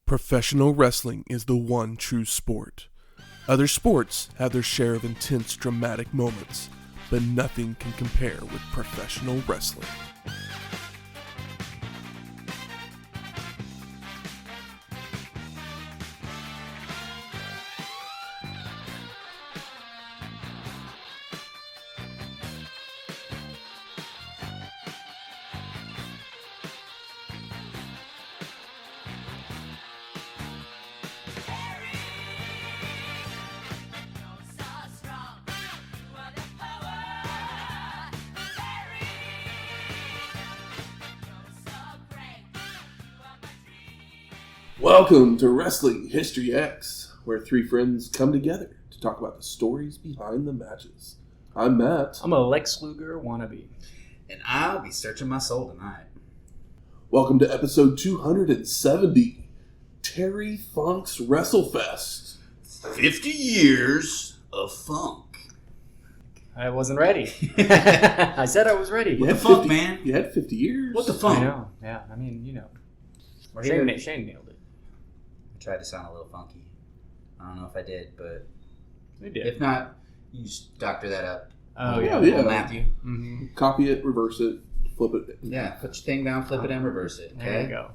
Professional wrestling is the one true sport. Other sports have their share of intense, dramatic moments, but nothing can compare with professional wrestling. Welcome to Wrestling History X, where three friends come together to talk about the stories behind the matches. I'm Matt. I'm a Lex Luger wannabe. And I'll be searching my soul tonight. Welcome to episode 270, Terry Funk's WrestleFest. 50 years of funk. I wasn't ready. I said I was ready. What the funk, man? You had 50 years. What the funk? I know, yeah. I mean, you know. Shane nailed it. I tried to sound a little funky. I don't know if I did, but We did. if not, you just doctor that up. Oh, yeah. Matthew. Mm-hmm. Copy it, reverse it, flip it. Yeah, put your thing down, flip it, and reverse it. Okay? There you go.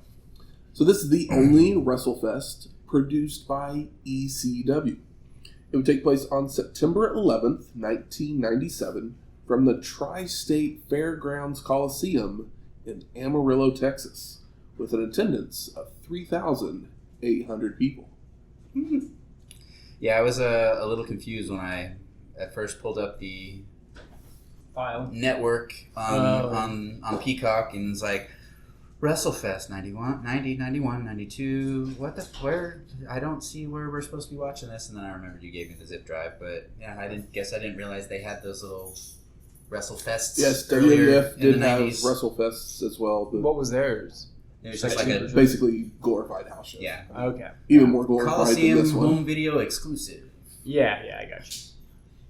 So this is the only WrestleFest produced by ECW. It would take place on September 11th, 1997, from the Tri-State Fairgrounds Coliseum in Amarillo, Texas, with an attendance of 3,800 people. Yeah, I was a little confused when I at first pulled up the File. network on Peacock and was like, WrestleFest 91, 90, 91, 92, where? I don't see where we're supposed to be watching this. And then I remembered you gave me the zip drive, but yeah, I didn't realize they had those little WrestleFests. Yes, earlier WWF in did the have 90s. WrestleFests as well, but What was theirs? It was just like a basically glorified house show. yeah Okay. Even more glorified Coliseum than this one. home video exclusive. Yeah, I got you.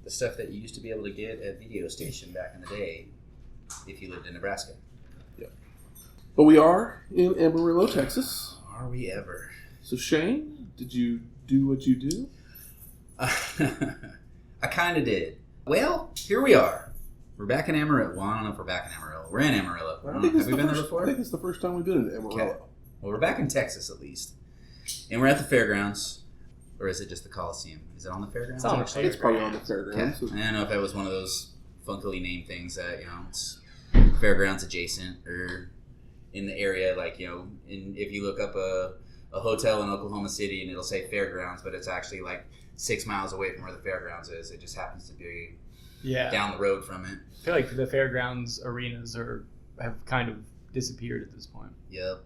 The stuff that you used to be able to get at Video Station back in the day if you lived in Nebraska. But we are in Amarillo, Texas. Are we ever? So Shane, did you do what you do? I kind of did. Well, here we are. We're back in Amarillo. Well, I don't know if we're back in Amarillo. We're in Amarillo. Have we been there before? I think it's the first time we've been in Amarillo. Okay. Well, we're back in Texas at least. And we're at the fairgrounds. Or is it just the Coliseum? Is it on the fairgrounds? It's on the actually? It's probably on the fairgrounds. Okay. I don't know if it was one of those funkily named things that, it's fairgrounds adjacent or in the area, like, if you look up a hotel in Oklahoma City and it'll say fairgrounds, but it's actually like 6 miles away from where the fairgrounds is. It just happens to be down the road from it. I feel like the fairgrounds arenas have kind of disappeared at this point. Yep.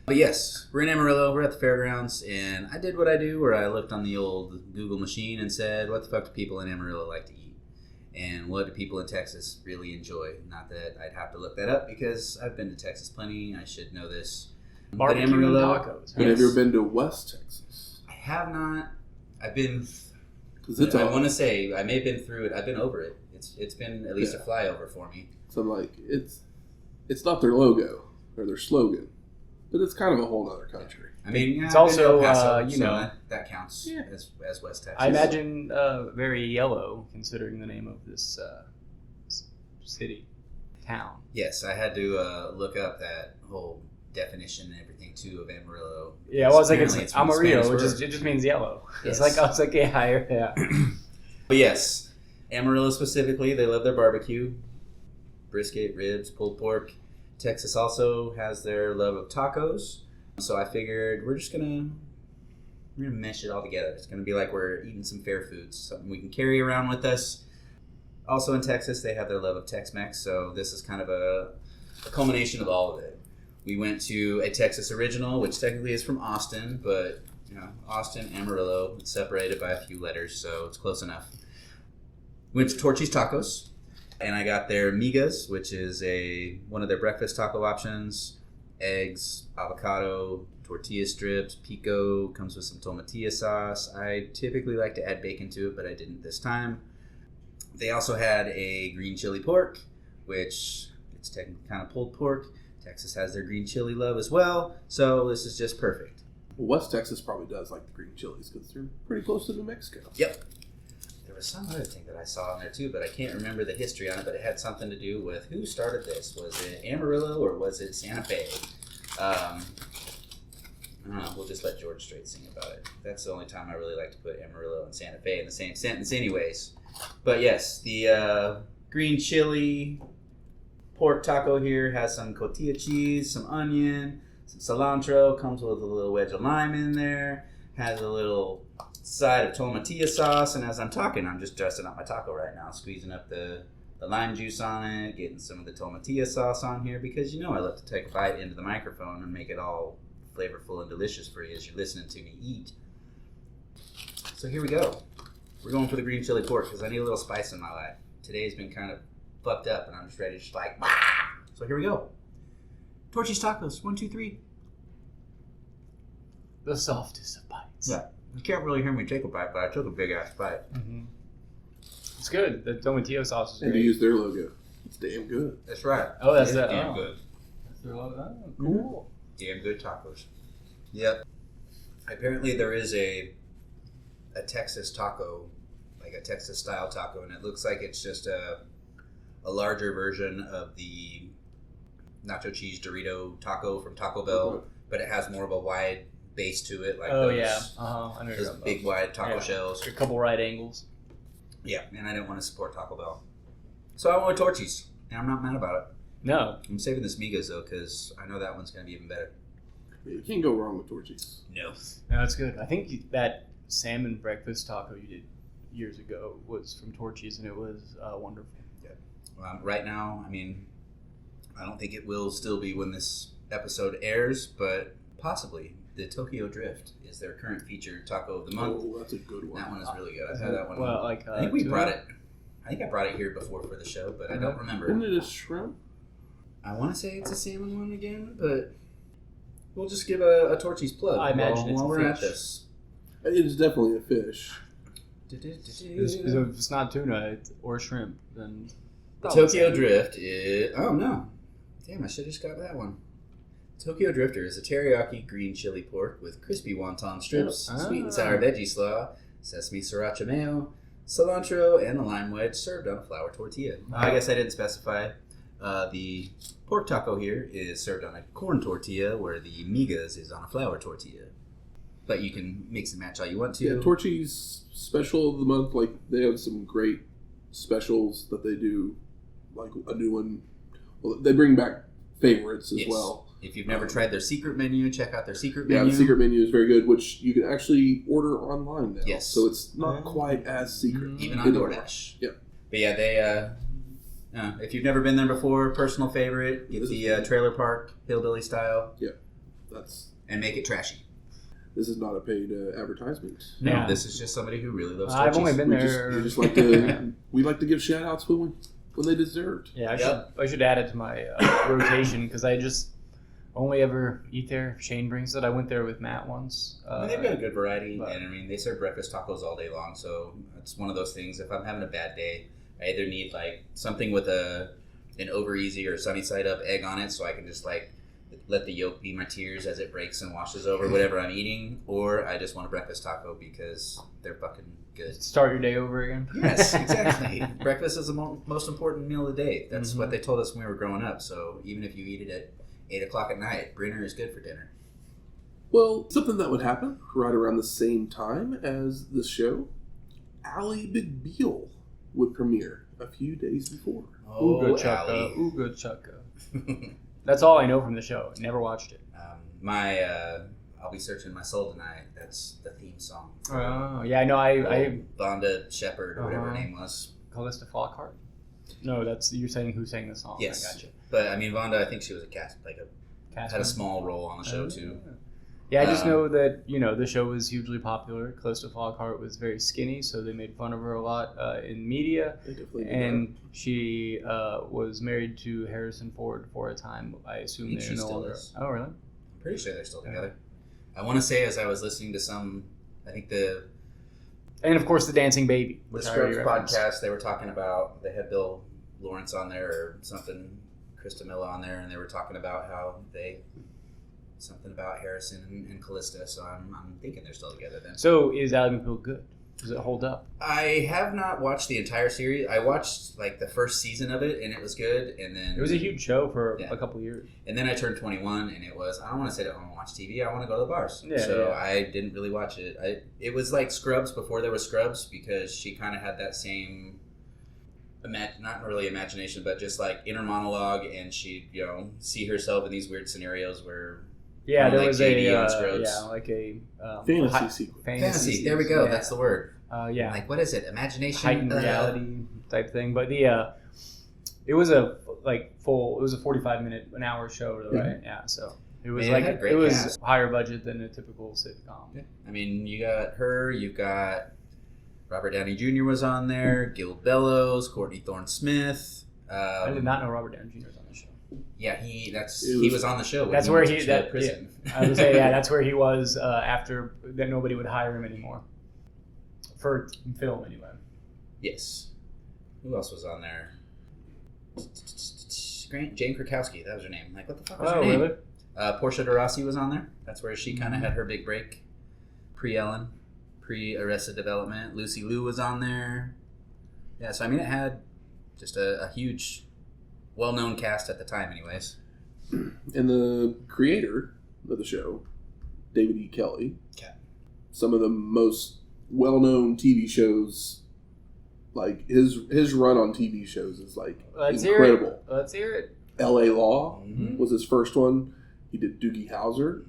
But yes, we're in Amarillo, we're at the fairgrounds, and I did what I do where I looked on the old Google machine and said, what the fuck do people in Amarillo like to eat? And what do people in Texas really enjoy? Not that I'd have to look that up because I've been to Texas plenty. I should know this. Barbecue and tacos. But have you ever been to West Texas? I have not. I've been. Because I want to say I may have been through it. I've been over it. It's been at least a flyover for me. So like it's not their logo or their slogan, but it's kind of a whole other country. I mean, it's also that counts as West Texas. I imagine very yellow, considering the name of this city, town. Yes, I had to look up that whole definition and everything too of Amarillo. Yeah, well, it's Amarillo, Spanish it just means yellow. Yes. I was like, yeah. But yes, Amarillo specifically, they love their barbecue, brisket, ribs, pulled pork. Texas also has their love of tacos. So I figured we're gonna mesh it all together. It's gonna be like we're eating some fair foods, something we can carry around with us. Also in Texas, they have their love of Tex-Mex, so this is kind of a culmination of all of it. We went to a Texas original, which technically is from Austin, but Austin, Amarillo, it's separated by a few letters, so it's close enough. Went to Torchy's Tacos, and I got their migas, which is one of their breakfast taco options. Eggs, avocado, tortilla strips, pico, comes with some tomatilla sauce. I typically like to add bacon to it, but I didn't this time. They also had a green chili pork, which it's technically kind of pulled pork. Texas has their green chili love as well, so this is just perfect. Well, West Texas probably does like the green chilies because they're pretty close to New Mexico. Yep. There was some other thing that I saw in there too, but I can't remember the history on it, but it had something to do with who started this. Was it Amarillo or was it Santa Fe? I don't know. We'll just let George Strait sing about it. That's the only time I really like to put Amarillo and Santa Fe in the same sentence anyways. But yes, the green chili pork taco here has some cotija cheese, some onion, some cilantro, comes with a little wedge of lime in there, has a little side of tomatilla sauce, and as I'm talking, I'm just dressing up my taco right now, squeezing up the lime juice on it, getting some of the tomatilla sauce on here, because I love to take a bite into the microphone and make it all flavorful and delicious for you as you're listening to me eat. So here we go. We're going for the green chili pork because I need a little spice in my life. Today's been kind of fucked up and I'm just ready to just like, bah! So here we go. Torchy's Tacos, 1, 2, 3. The softest of bites. Yeah. You can't really hear me take a bite, but I took a big ass bite. Mm-hmm. It's good. The tomatillo sauce is And great. to use their logo. It's damn good. That's right. Oh, that's It's that. damn Oh. good. That's their logo. Oh, cool. Damn good tacos. Yep. Apparently there is a Texas taco, like a Texas style taco, and it looks like it's just a larger version of the nacho cheese Dorito taco from Taco Bell, but it has more of a wide base to it, like Oh, those, yeah. I know those big wide taco shells. A couple right angles. Yeah, and I didn't want to support Taco Bell. So I went with Torchy's, and I'm not mad about it. No. I'm saving this Migas, though, because I know that one's going to be even better. You can't go wrong with Torchy's. No. No, that's good. I think that salmon breakfast taco you did years ago was from Torchy's, and it was wonderful. Right now, I mean, I don't think it will still be when this episode airs, but possibly. The Tokyo Drift is their current featured taco of the month. Oh, that's a good one. That one is really good. I've had that one. Well, like, I think we tuna? brought it. I think I brought it here before for the show, but I don't remember. Isn't it a shrimp? I want to say it's a salmon one again, but we'll just give a Torchy's plug. I imagine it's while a we're at fish. this. It's definitely a fish. If it's not tuna or shrimp, then The Tokyo Drift is... Oh, no. Damn, I should have just got that one. Tokyo Drifter is a teriyaki green chili pork with crispy wonton strips, sweet and sour veggie slaw, sesame sriracha mayo, cilantro, and a lime wedge served on a flour tortilla. I guess I didn't specify. The pork taco here is served on a corn tortilla, where the migas is on a flour tortilla. But you can mix and match all you want to. Yeah, Torchy's special of the month, like they have some great specials that they do, like a new one. Well, they bring back favorites as well. If you've never tried their secret menu, check out their secret menu. Yeah, the secret menu is very good, which you can actually order online now. Yes. So it's not quite as secret. Even on DoorDash. Yeah. But yeah, they, if you've never been there before, personal favorite, get the trailer park, hillbilly style. Yeah. And make it trashy. This is not a paid advertisement. No, Yeah. this is just somebody who really loves I've Torchy's. only been there. We just like to we like to give shout outs when they deserved. Yeah, I should add it to my rotation because I just only ever eat there. Shane brings it. I went there with Matt once. They've got a good variety, but- and I mean, they serve breakfast tacos all day long, so it's one of those things. If I'm having a bad day, I either need like something with an over easy or sunny side up egg on it, so I can just like let the yolk be my tears as it breaks and washes over whatever I'm eating, or I just want a breakfast taco because they're fucking good. Start your day over again. Yes, exactly. Breakfast is the most important meal of the day. That's what they told us when we were growing up. So even if you eat it at 8 o'clock at night, dinner is good for dinner. Well, something that would happen right around the same time as the show, Ally McBeal would premiere a few days before. Oh, Ooga chaka, ooga chaka. That's all I know from the show. Never watched it. I'll be searching my soul tonight. That's the theme song. Oh, yeah, I know. I Vonda Shepherd or whatever her name was. Callista Flockhart. No, you're saying who sang the song. Yes. I gotcha. But I mean, Vonda, I think she was had Cast a small role on the show too. Yeah, I just know that, the show was hugely popular. Callista Flockhart was very skinny, so they made fun of her a lot in media. They definitely did And she was married to Harrison Ford for a time. I assume I think they're she no still longer. is. Oh, really? I'm pretty sure they're still together. I want to say, as I was listening to And of course, the Dancing Baby, the which I already Scrubs referenced. podcast, they were talking about, they had Bill Lawrence on there or something, Krista Miller on there, and they were talking about how they something about Harrison and Callista, so I'm thinking they're still together then. So is Ally McBeal good? Does it hold up? I have not watched the entire series. I watched like the first season of it, and it was good. And then It was a huge show for a couple of years. And then I turned 21, and it was, I don't want to sit at home and watch TV. I want to go to the bars. I didn't really watch it. It was like Scrubs before there was Scrubs, because she kind of had that same, not really imagination, but just like inner monologue, and she'd, see herself in these weird scenarios where... Yeah, there like was like a fantasy sequence. Fantasy. There we go. Yeah. That's the word. Like what is it? Imagination, heightened reality type thing. But it was a 45-minute, an hour show, right? Yeah. So it was it was cast. Higher budget than a typical sitcom. Yeah. I mean, you got her. You've got Robert Downey Jr. was on there. Gil Bellows, Courtney Thorne-Smith. I did not know Robert Downey Jr. was on the show. Yeah, he was on the show. That's where he prison. Yeah, I would say that's where he was after that. Nobody would hire him anymore for film anyway. Yes. Who else was on there? Jane Krakowski. That was her name. Like, what the fuck was her name? Really? Portia de Rossi was on there. That's where she kind of had her big break. Pre-Ellen, pre-Arrested Development. Lucy Liu was on there. Yeah, so I mean, it had just a huge, well-known cast at the time, anyways. And the creator of the show, David E. Kelley. Okay. Some of the most well-known TV shows, like his run on TV shows is like incredible. Let's hear it. L.A. Law was his first one. He did Doogie Howser.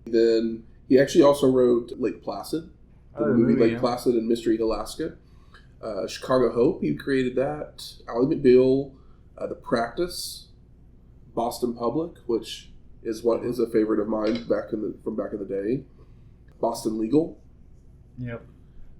Then he actually also wrote Lake Placid, the movie Lake Placid and Mystery Alaska. Chicago Hope, he created that. Ally McBeal, The Practice, Boston Public, which is what is a favorite of mine from back in the day. Boston Legal. Yep.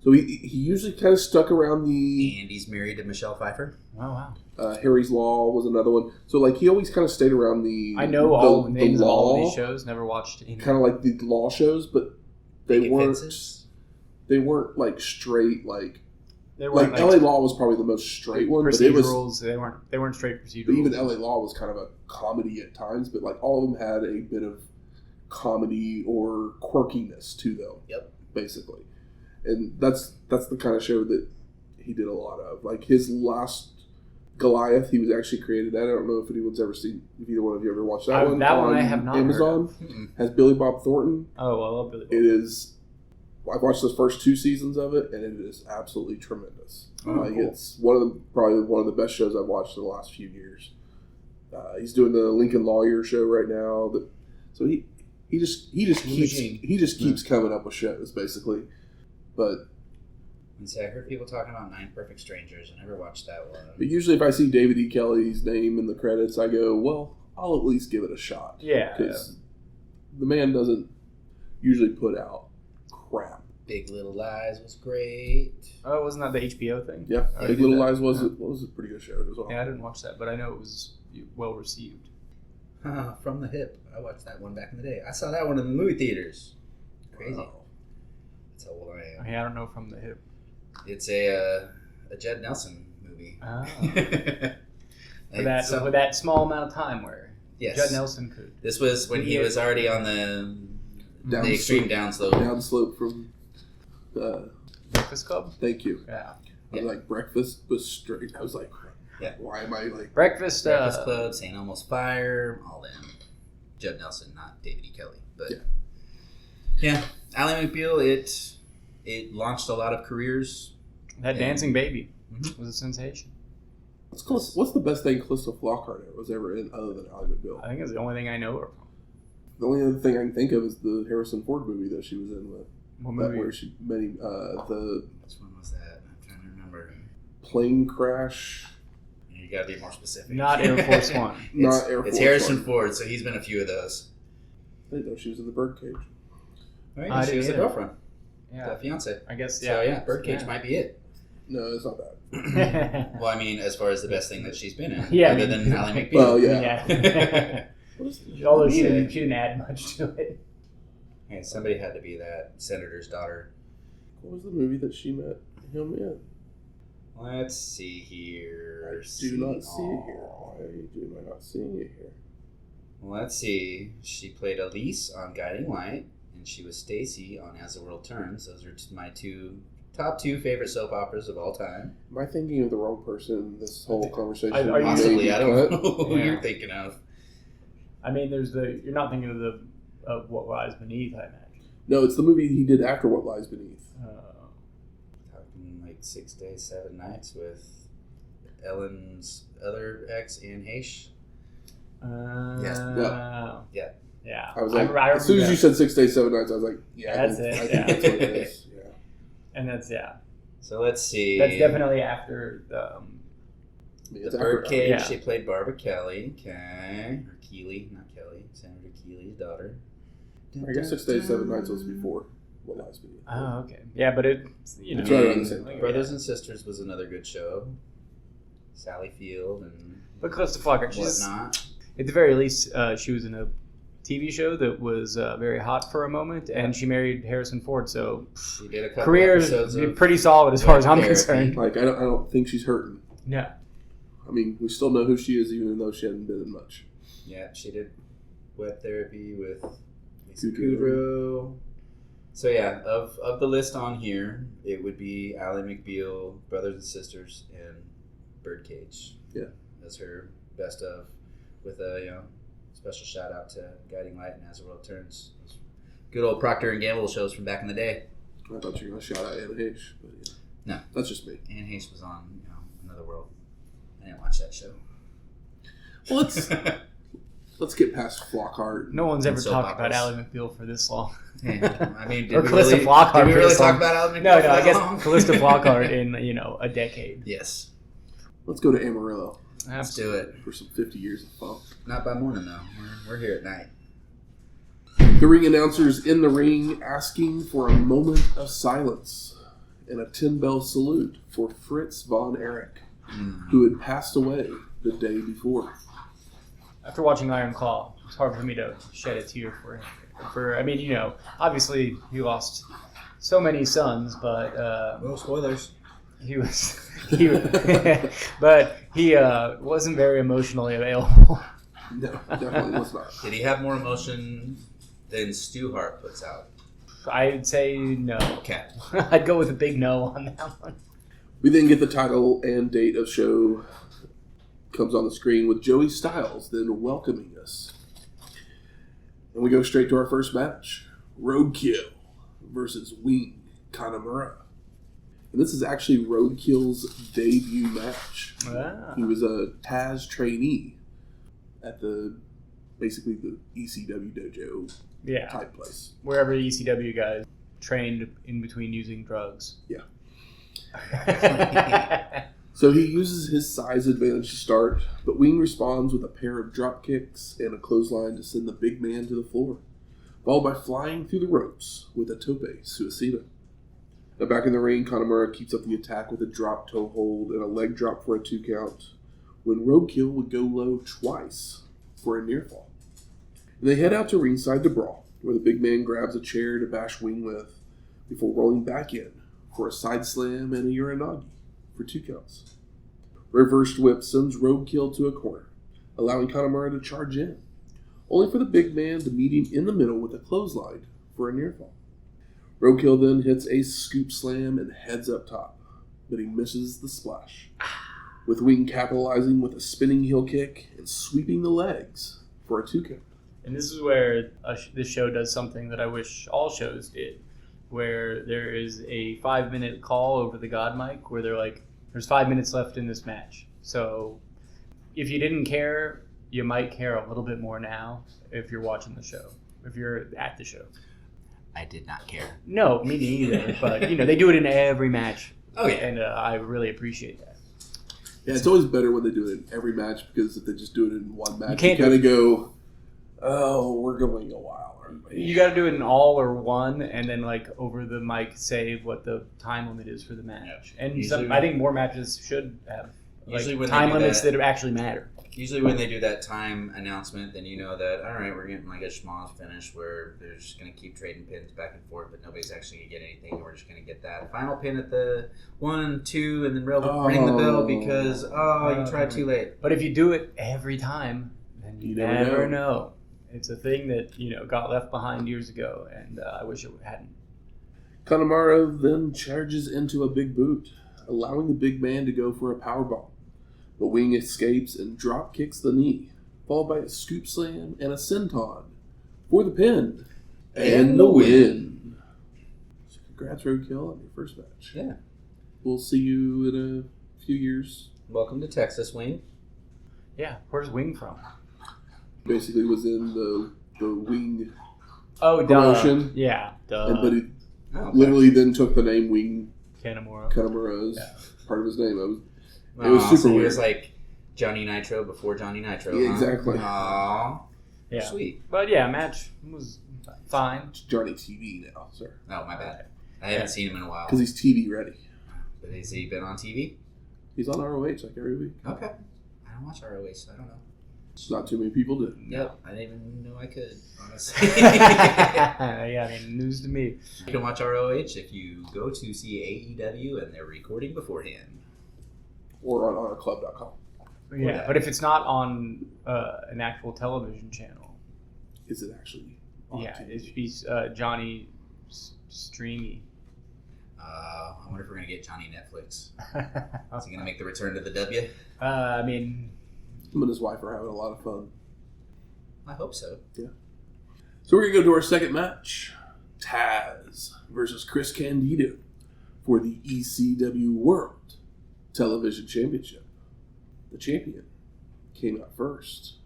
So he usually kind of stuck around the... And he's married to Michelle Pfeiffer. Oh, wow. Harry's Law was another one. So like he always kind of stayed around the... I know all the names of all of these shows. Never watched any. Kind of like the law shows, but they weren't like straight like... They weren't like LA Law was probably the most straight one. Procedurals, but they weren't straight procedurals. But even LA Law was kind of a comedy at times, but like all of them had a bit of comedy or quirkiness to them. Yep. Basically. And that's the kind of show that he did a lot of. Like his last Goliath, he was actually created that. I don't know if anyone's ever seen, if either one of you ever watched that one. That one I have not Amazon heard of. Has Billy Bob Thornton. Oh, I love Billy Bob. It is. I've watched the first 2 seasons of it, and it is absolutely tremendous. Cool. It's probably one of the best shows I've watched in the last few years. He's doing the Lincoln Lawyer show right now. So he just keeps coming up with shows basically. But I heard people talking about 9 Perfect Strangers. I never watched that one. But usually, if I see David E. Kelley's name in the credits, I go, "Well, I'll at least give it a shot." Yeah, because the man doesn't usually put out crap. Big Little Lies was great. Oh, wasn't that the HBO thing? Yeah, Big Little Lies was a pretty good show as well. Yeah, I didn't watch that, but I know it was well received. From the Hip. I watched that one back in the day. I saw that one in the movie theaters. Crazy. Wow. That's how old I am. Hey, I don't know From the Hip. It's a Jed Nelson movie. Oh. With that small amount of time where Judd Nelson could. This was when he was already on the extreme downslope. Downslope from Breakfast Club? Thank you. Yeah. I was like, breakfast was straight. I was like, why am I like... Breakfast Club, St. Elmo's Fire, all them. Judd Nelson, not David E. Kelley. But yeah, Ally McBeal, it launched a lot of careers. That Dancing Baby was a sensation. What's the best thing Calista Flockhart was ever in other than Ally McBeal? I think it's the only thing I know her from. The only other thing I can think of is the Harrison Ford movie that she was in with. What movie? Where she Which one was that? I'm trying to remember. Plane crash. You gotta be more specific. Not Air Force One. It's Harrison Ford, so he's been a few of those. I didn't know she was in the Birdcage. Right, she was the girlfriend. Yeah. The fiance. I guess, So yeah, Birdcage might be it. No, it's not that. Well, I mean, as far as the best thing that she's been in. Yeah. Other than Ally McBeal. Well, yeah. Although she didn't add much to it. Hey, somebody had to be that senator's daughter. What was the movie that she met him in? Let's see here. I do not see it here. Why am I not seeing it here? Well, let's see. She played Elise on Guiding Light, and she was Stacy on As the World Turns. Those are my top two favorite soap operas of all time. Am I thinking of the wrong person in this whole conversation? Possibly. I don't know who you're thinking of. I mean, you're not thinking of What Lies Beneath, I imagine. No, it's the movie he did after What Lies Beneath. Talking like 6 Days, 7 Nights with Ellen's other ex, Anne Heche. Yeah. I was like, as soon as you said 6 Days, 7 Nights, I was like, yeah, that's it. I think that's what it is. Yeah. And that's So let's see. That's definitely after the Birdcage. Yeah. She played Barbara Kelly. Okay, or Keeley, not Kelly. Senator Keeley's daughter. I guess 6 Days, 7 Nights was before What Lies Beneath. Oh, okay. Yeah, but it's it's right around the same time. Brothers and Sisters was another good show. Sally Field and Calista Flockhart. Whatnot. At the very least, she was in a TV show that was very hot for a moment, and she married Harrison Ford. So she did a couple career episodes is pretty solid as far as I'm concerned. Like I don't think she's hurting. No. I mean, we still know who she is, even though she hadn't been in much. Yeah, she did web therapy with Lisa Kudrow. So yeah, of the list on here, it would be Ally McBeal, Brothers and Sisters, and Birdcage. Yeah, that's her best of, with a special shout out to Guiding Light and As the World Turns. Good old Procter and Gamble shows from back in the day. I thought you were going to shout out Anne Heche, but no, that's just me. Anne Heche was on Another World. I didn't watch that show. Well, let's get past Flockhart. No one's ever talked about Ally McBeal for this long. Yeah. I mean, or Calista Flockhart. Did we really talk about Ally McBeal? No, I guess Calista Flockhart in a decade. Yes. Let's go to Amarillo. Let's do it for some 50 years of funk. Not by morning though. We're here at night. The ring announcers in the ring asking for a moment of silence and a 10-bell salute for Fritz von Erich, who had passed away the day before. After watching Iron Claw, it's hard for me to shed a tear for him. Obviously he lost so many sons, but well, spoilers. But he wasn't very emotionally available. No, definitely was not. Did he have more emotion than Stu Hart puts out? I'd say no. Okay. I'd go with a big no on that one. We then get the title and date of show comes on the screen with Joey Styles then welcoming us. And we go straight to our first match. Roadkill versus Wing Kanemura. And this is actually Roadkill's debut match. Wow. He was a Taz trainee at basically the ECW dojo type place. Wherever ECW guys trained in between using drugs. Yeah. So he uses his size advantage to start, but Wing responds with a pair of drop kicks and a clothesline to send the big man to the floor, followed by flying through the ropes with a tope suicida. Now back in the ring, Kanemura keeps up the attack with a drop toe hold and a leg drop for a 2 count, when Roadkill would go low twice for a near fall. And they head out to ringside to brawl, where the big man grabs a chair to bash Wing with, before rolling back in for a side slam and a uranagi for 2 counts. Reversed whip sends Roadkill to a corner, allowing Kanemura to charge in, only for the big man to meet him in the middle with a clothesline for a near fall. Roadkill then hits a scoop slam and heads up top, but he misses the splash, with Wing capitalizing with a spinning heel kick and sweeping the legs for a 2 count. And this is where this show does something that I wish all shows did, where there is a 5-minute call over the God mic where they're like, there's 5 minutes left in this match. So if you didn't care, you might care a little bit more now if you're watching the show, if you're at the show. I did not care. No, me neither. But, they do it in every match. Oh, yeah. And I really appreciate that. Yeah, it's always better when they do it in every match, because if they just do it in one match, you kind of go, oh, we're going a while, aren't we? You got to do it in all or one, and then over the mic say what the time limit is for the match. And I think more matches should have time limits that actually matter. Usually when they do that time announcement, then you know that, all right, we're getting like a schmoz finish where they're just going to keep trading pins back and forth, but nobody's actually going to get anything. We're just going to get that final pin at the 1, 2, and then ring the bell because, you tried too late. But if you do it every time, And you never know. It's a thing that, got left behind years ago, and I wish it hadn't. Kanemura then charges into a big boot, allowing the big man to go for a powerbomb. But Wing escapes and drop kicks the knee, followed by a scoop slam and a senton for the pin and the win. So congrats, Roadkill, on your first match. Yeah. We'll see you in a few years. Welcome to Texas, Wing. Yeah, where's Wing from? Basically was in the Wing Duh. promotion. Yeah, duh. But he literally then took the name Wing Kanemura as part of his name. It was super so weird. It was like Johnny Nitro before Johnny Nitro. Yeah, exactly. Aww. Yeah. Sweet. But yeah, match was fine. It's Johnny TV now, sir. Oh, my bad. I haven't seen him in a while. Because he's TV ready. But has he been on TV? He's on ROH like every week. Okay. I don't watch ROH, so I don't know. Not too many people do. Yep. I didn't even know I could, honestly. Yeah, I mean, news to me. You can watch ROH if you go to see AEW and they're recording beforehand. Or on honorclub.com. Yeah, but if it's not on an actual television channel. Is it actually on TV? He's Johnny Stringy. I wonder if we're going to get Johnny Netflix. Is he going to make the return to the W? I mean... Him and his wife are having a lot of fun. I hope so. Yeah. So we're going to go to our second match. Taz versus Chris Candido for the ECW World Television Championship. The champion came out first.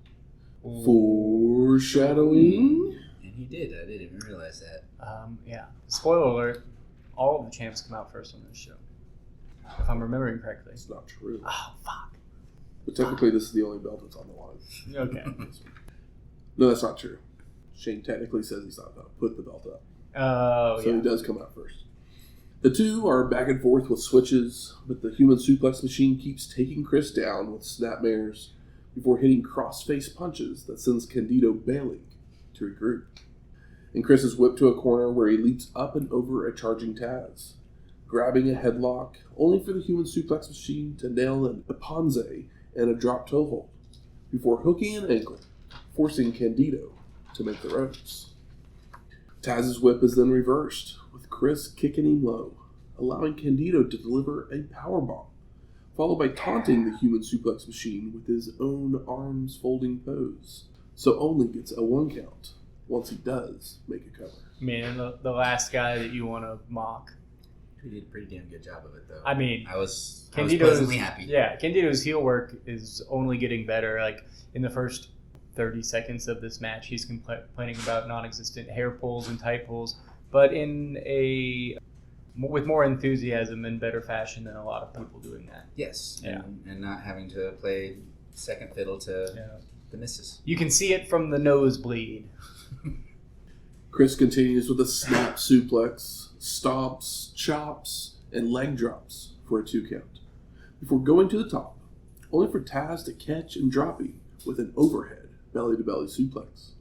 Foreshadowing. And he did. I didn't even realize that. Yeah. Spoiler alert. All of the champs come out first on this show. If I'm remembering correctly. It's not true. Oh, fuck. But technically, this is the only belt that's on the line. Okay. No, that's not true. Shane technically says he's not going to put the belt up. Oh, So he does come out first. The two are back and forth with switches, but the human suplex machine keeps taking Chris down with snapmares before hitting cross-face punches that sends Candido bailing to regroup. And Chris is whipped to a corner where he leaps up and over a charging Taz, grabbing a headlock, only for the human suplex machine to nail an Ipanze and a drop toe hold, before hooking an ankle, forcing Candido to make the ropes. Taz's whip is then reversed, with Chris kicking him low, allowing Candido to deliver a powerbomb, followed by taunting the human suplex machine with his own arms folding pose, so only gets a 1 count once he does make a cover. Man, the last guy that you want to mock. He did a pretty damn good job of it, though. I mean, I was pleasantly happy. Yeah, Candido's heel work is only getting better. Like, in the first 30 seconds of this match, he's complaining about non-existent hair pulls and tight pulls, but with more enthusiasm and better fashion than a lot of people doing that. Yes. Yeah. And not having to play second fiddle to the misses. You can see it from the nosebleed. Chris continues with a snap suplex, stomps, chops, and leg drops for a 2 count, before going to the top, only for Taz to catch and drop him with an overhead belly-to-belly suplex.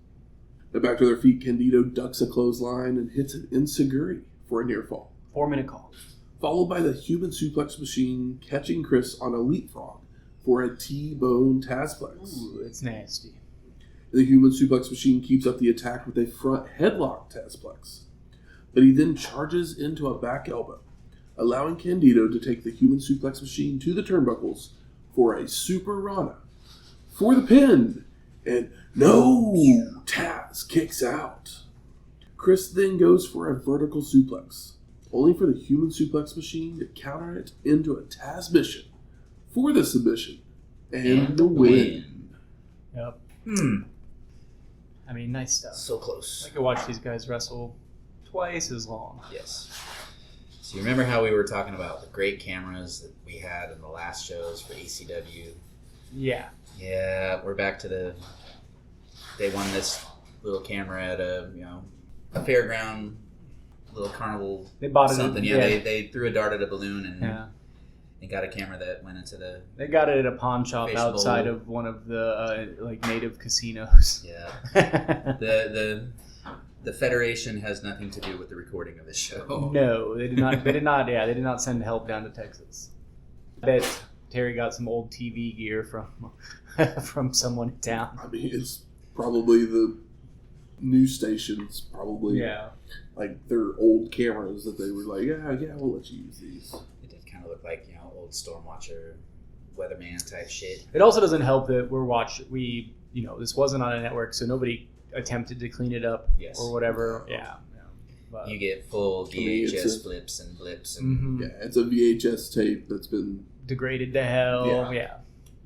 Now back to their feet, Candido ducks a clothesline and hits an enziguri for a near fall. 4-minute call. Followed by the human suplex machine catching Chris on a leapfrog for a T-bone Tazplex. Ooh, it's nasty. The human suplex machine keeps up the attack with a front headlock Tazplex. But he then charges into a back elbow, allowing Candido to take the human suplex machine to the turnbuckles for a Super Rana for the pin. And no! Taz kicks out. Chris then goes for a vertical suplex, only for the human suplex machine to counter it into a Taz mission for the submission and the win. Yep. I mean, nice stuff. So close. I could watch these guys wrestle twice as long. Yes. So you remember how we were talking about the great cameras that we had in the last shows for ECW? Yeah. Yeah, we're back to they won this little camera at a fairground, little carnival. They bought something. They threw a dart at a balloon and got a camera that went into the. They got it at a pawn shop Fishbowl. outside of one of the native casinos. Yeah. The Federation has nothing to do with the recording of this show. No, they did not. They did not. Yeah, they did not send help down to Texas. I bet Terry got some old TV gear from from someone in town. I mean, it's probably the news stations, Yeah. like their old cameras that they were like, yeah, we'll let you use these. It did kind of look like, old Stormwatcher, weatherman type shit. It also doesn't help that this wasn't on a network, so nobody attempted to clean it up or whatever. Yeah. But You get full VHS flips and blips. And Yeah, it's a VHS tape that's been degraded to hell. Yeah. Yeah.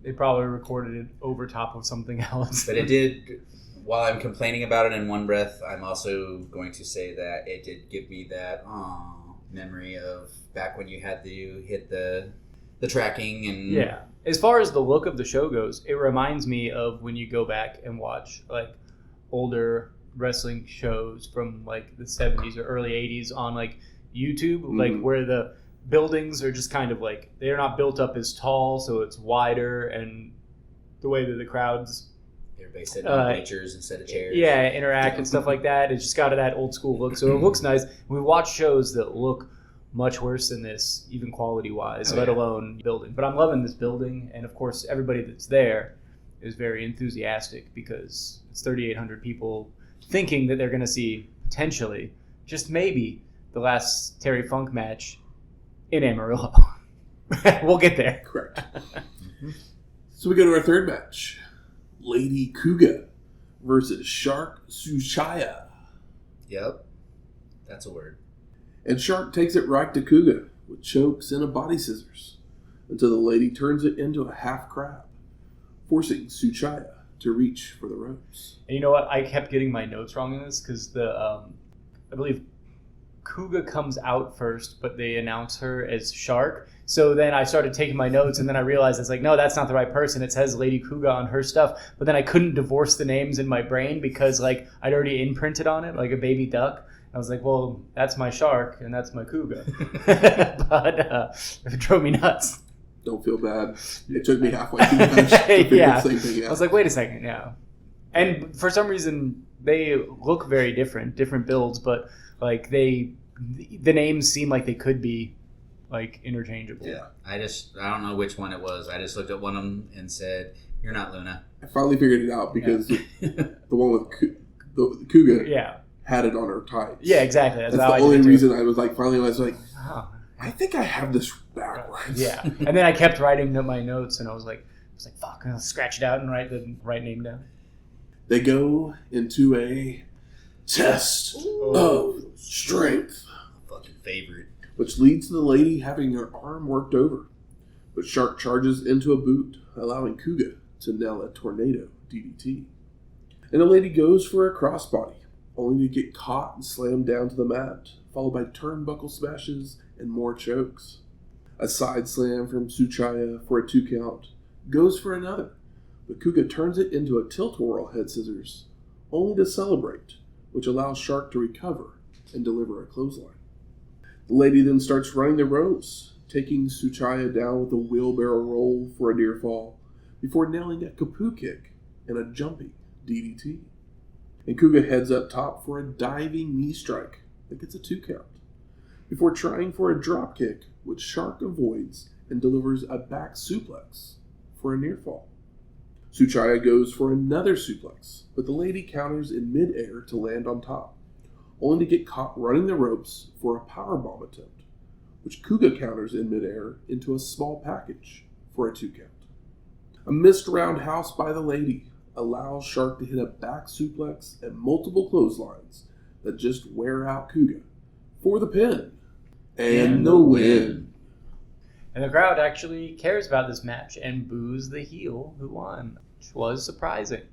They probably recorded it over top of something else. But it did, while I'm complaining about it in one breath, I'm also going to say that it did give me that memory of back when you had to hit the tracking and... Yeah. As far as the look of the show goes, it reminds me of when you go back and watch like older wrestling shows from like the 70s or early 80s on like YouTube, like where the buildings are just kind of like, they're not built up as tall, so it's wider, and the way that the crowds Everybody sitting on bleachers instead of chairs. Yeah, interact and stuff like that. It's just got that old school look. So it looks nice. We watch shows that look much worse than this, even quality-wise, let alone building. But I'm loving this building, and of course, everybody that's there is very enthusiastic because it's 3,800 people thinking that they're going to see, potentially, just maybe, the last Terry Funk match in Amarillo. We'll get there. Correct. So we go to our third match. Lady Cooga versus Shark Tsuchiya. Yep. That's a word. And Shark takes it right to Cooga with chokes and a body scissors until the lady turns it into a half crab, forcing Tsuchiya to reach for the ropes. And you know what? I kept getting my notes wrong in this because I believe Cooga comes out first, but they announce her as Shark. So then I started taking my notes, and then I realized it's like, no, that's not the right person. It says Lady Cooga on her stuff. But then I couldn't divorce the names in my brain because like I'd already imprinted on it like a baby duck. I was like, well, that's my Shark, and that's my Cooga. But it drove me nuts. Don't feel bad. It took me halfway through the match to figure the same thing out. I was like, wait a second, yeah. And for some reason, they look very different builds, but like the names seem like they could be like interchangeable. Yeah. I don't know which one it was. I just looked at one of them and said, "You're not Luna." I finally figured it out because the one with the Cooga had it on her tights. Yeah, exactly. That's the only reason I was like, finally, I was like, I think I have this backwards. Yeah. And then I kept writing my notes, and I was like, fuck, I'll scratch it out and write the right name down. They go into a test of strength. Fucking favorite. Which leads to the lady having her arm worked over. But Shark charges into a boot, allowing Cooga to nail a tornado DDT. And the lady goes for a crossbody, only to get caught and slammed down to the mat, followed by turnbuckle smashes and more chokes. A side slam from Tsuchiya for a 2 count, goes for another, but Cooga turns it into a tilt-a-whirl head scissors, only to celebrate, which allows Shark to recover and deliver a clothesline. The lady then starts running the ropes, taking Tsuchiya down with a wheelbarrow roll for a near fall, before nailing a kapoo kick and a jumping DDT. And Cooga heads up top for a diving knee strike that gets a 2 count, before trying for a drop kick, which Shark avoids and delivers a back suplex for a near fall. Tsuchiya goes for another suplex, but the lady counters in mid-air to land on top, only to get caught running the ropes for a powerbomb attempt, which Cooga counters in mid-air into a small package for a 2 count. A missed roundhouse by the lady allows Shark to hit a back suplex and multiple clotheslines that just wear out Cooga for the pin and the win. And the crowd actually cares about this match and boos the heel who won, which was surprising.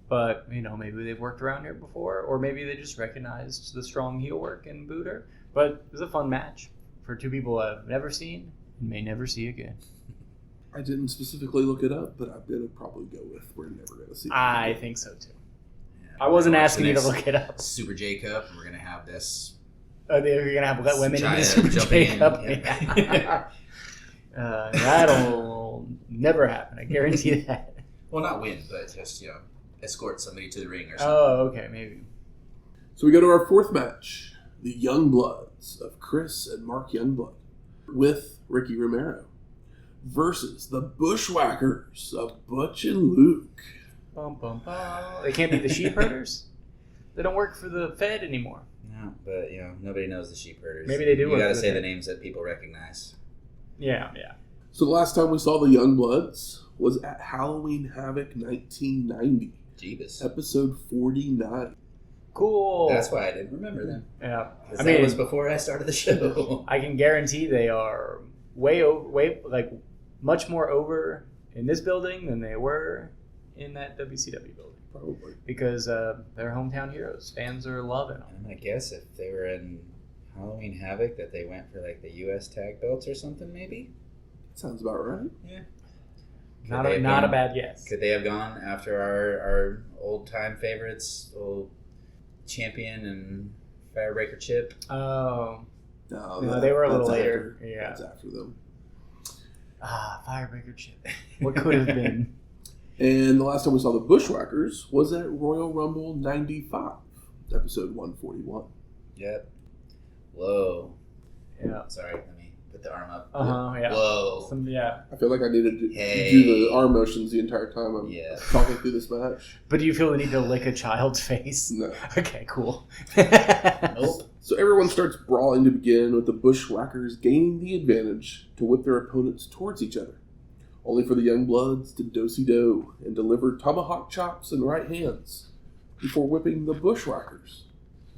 But, maybe they've worked around here before, or maybe they just recognized the strong heel work and booed her. But it was a fun match for 2 people I've never seen and may never see again. I didn't specifically look it up, but I'm going to probably go with we're never going to see it. I think so, too. Yeah, I wasn't asking you to look it up. Super J Cup, and we're going to have this... Oh, they're going to have let women in the Super J Cup? Yeah. That'll never happen. I guarantee that. Well, not win, but just, escort somebody to the ring or something. Oh, okay, maybe. So we go to our 4th match, the Youngbloods of Chris and Mark Youngblood, with Ricky Romero, versus the Bushwhackers of Butch and Luke. Bum, bum, bum. They can't be the sheep herders? They don't work for the Fed anymore. No, but nobody knows the sheep herders. Maybe they do. You got to say the names that people recognize. Yeah. So the last time we saw the Youngbloods was at Halloween Havoc 1990. Jeebus. Episode 49. Cool. That's why I didn't remember them. Yeah. That was before I started the show. I can guarantee they are much more over in this building than they were in that WCW building. Probably. Because they're hometown heroes. Fans are loving them. I'm going to guess if they were in Halloween Havoc that they went for the U.S. tag belts or something, maybe? Sounds about right. Yeah. Not a bad guess. Could they have gone after our old-time favorites, old champion and Firebreaker Chip? Oh. No, they were a little later. Yeah. That's after them. Firebreaker Chip. What could have been? And the last time we saw the Bushwhackers was at Royal Rumble 95, episode 141. Yep. Whoa. Yeah. Sorry, let me put the arm up. Yeah. Whoa. I feel like I needed to do the arm motions the entire time I'm talking through this match. But do you feel the need to lick a child's face? No. Okay, cool. Nope. So everyone starts brawling to begin, with the Bushwhackers gaining the advantage to whip their opponents towards each other, only for the Youngbloods to do-si-do and deliver tomahawk chops and right hands before whipping the Bushwhackers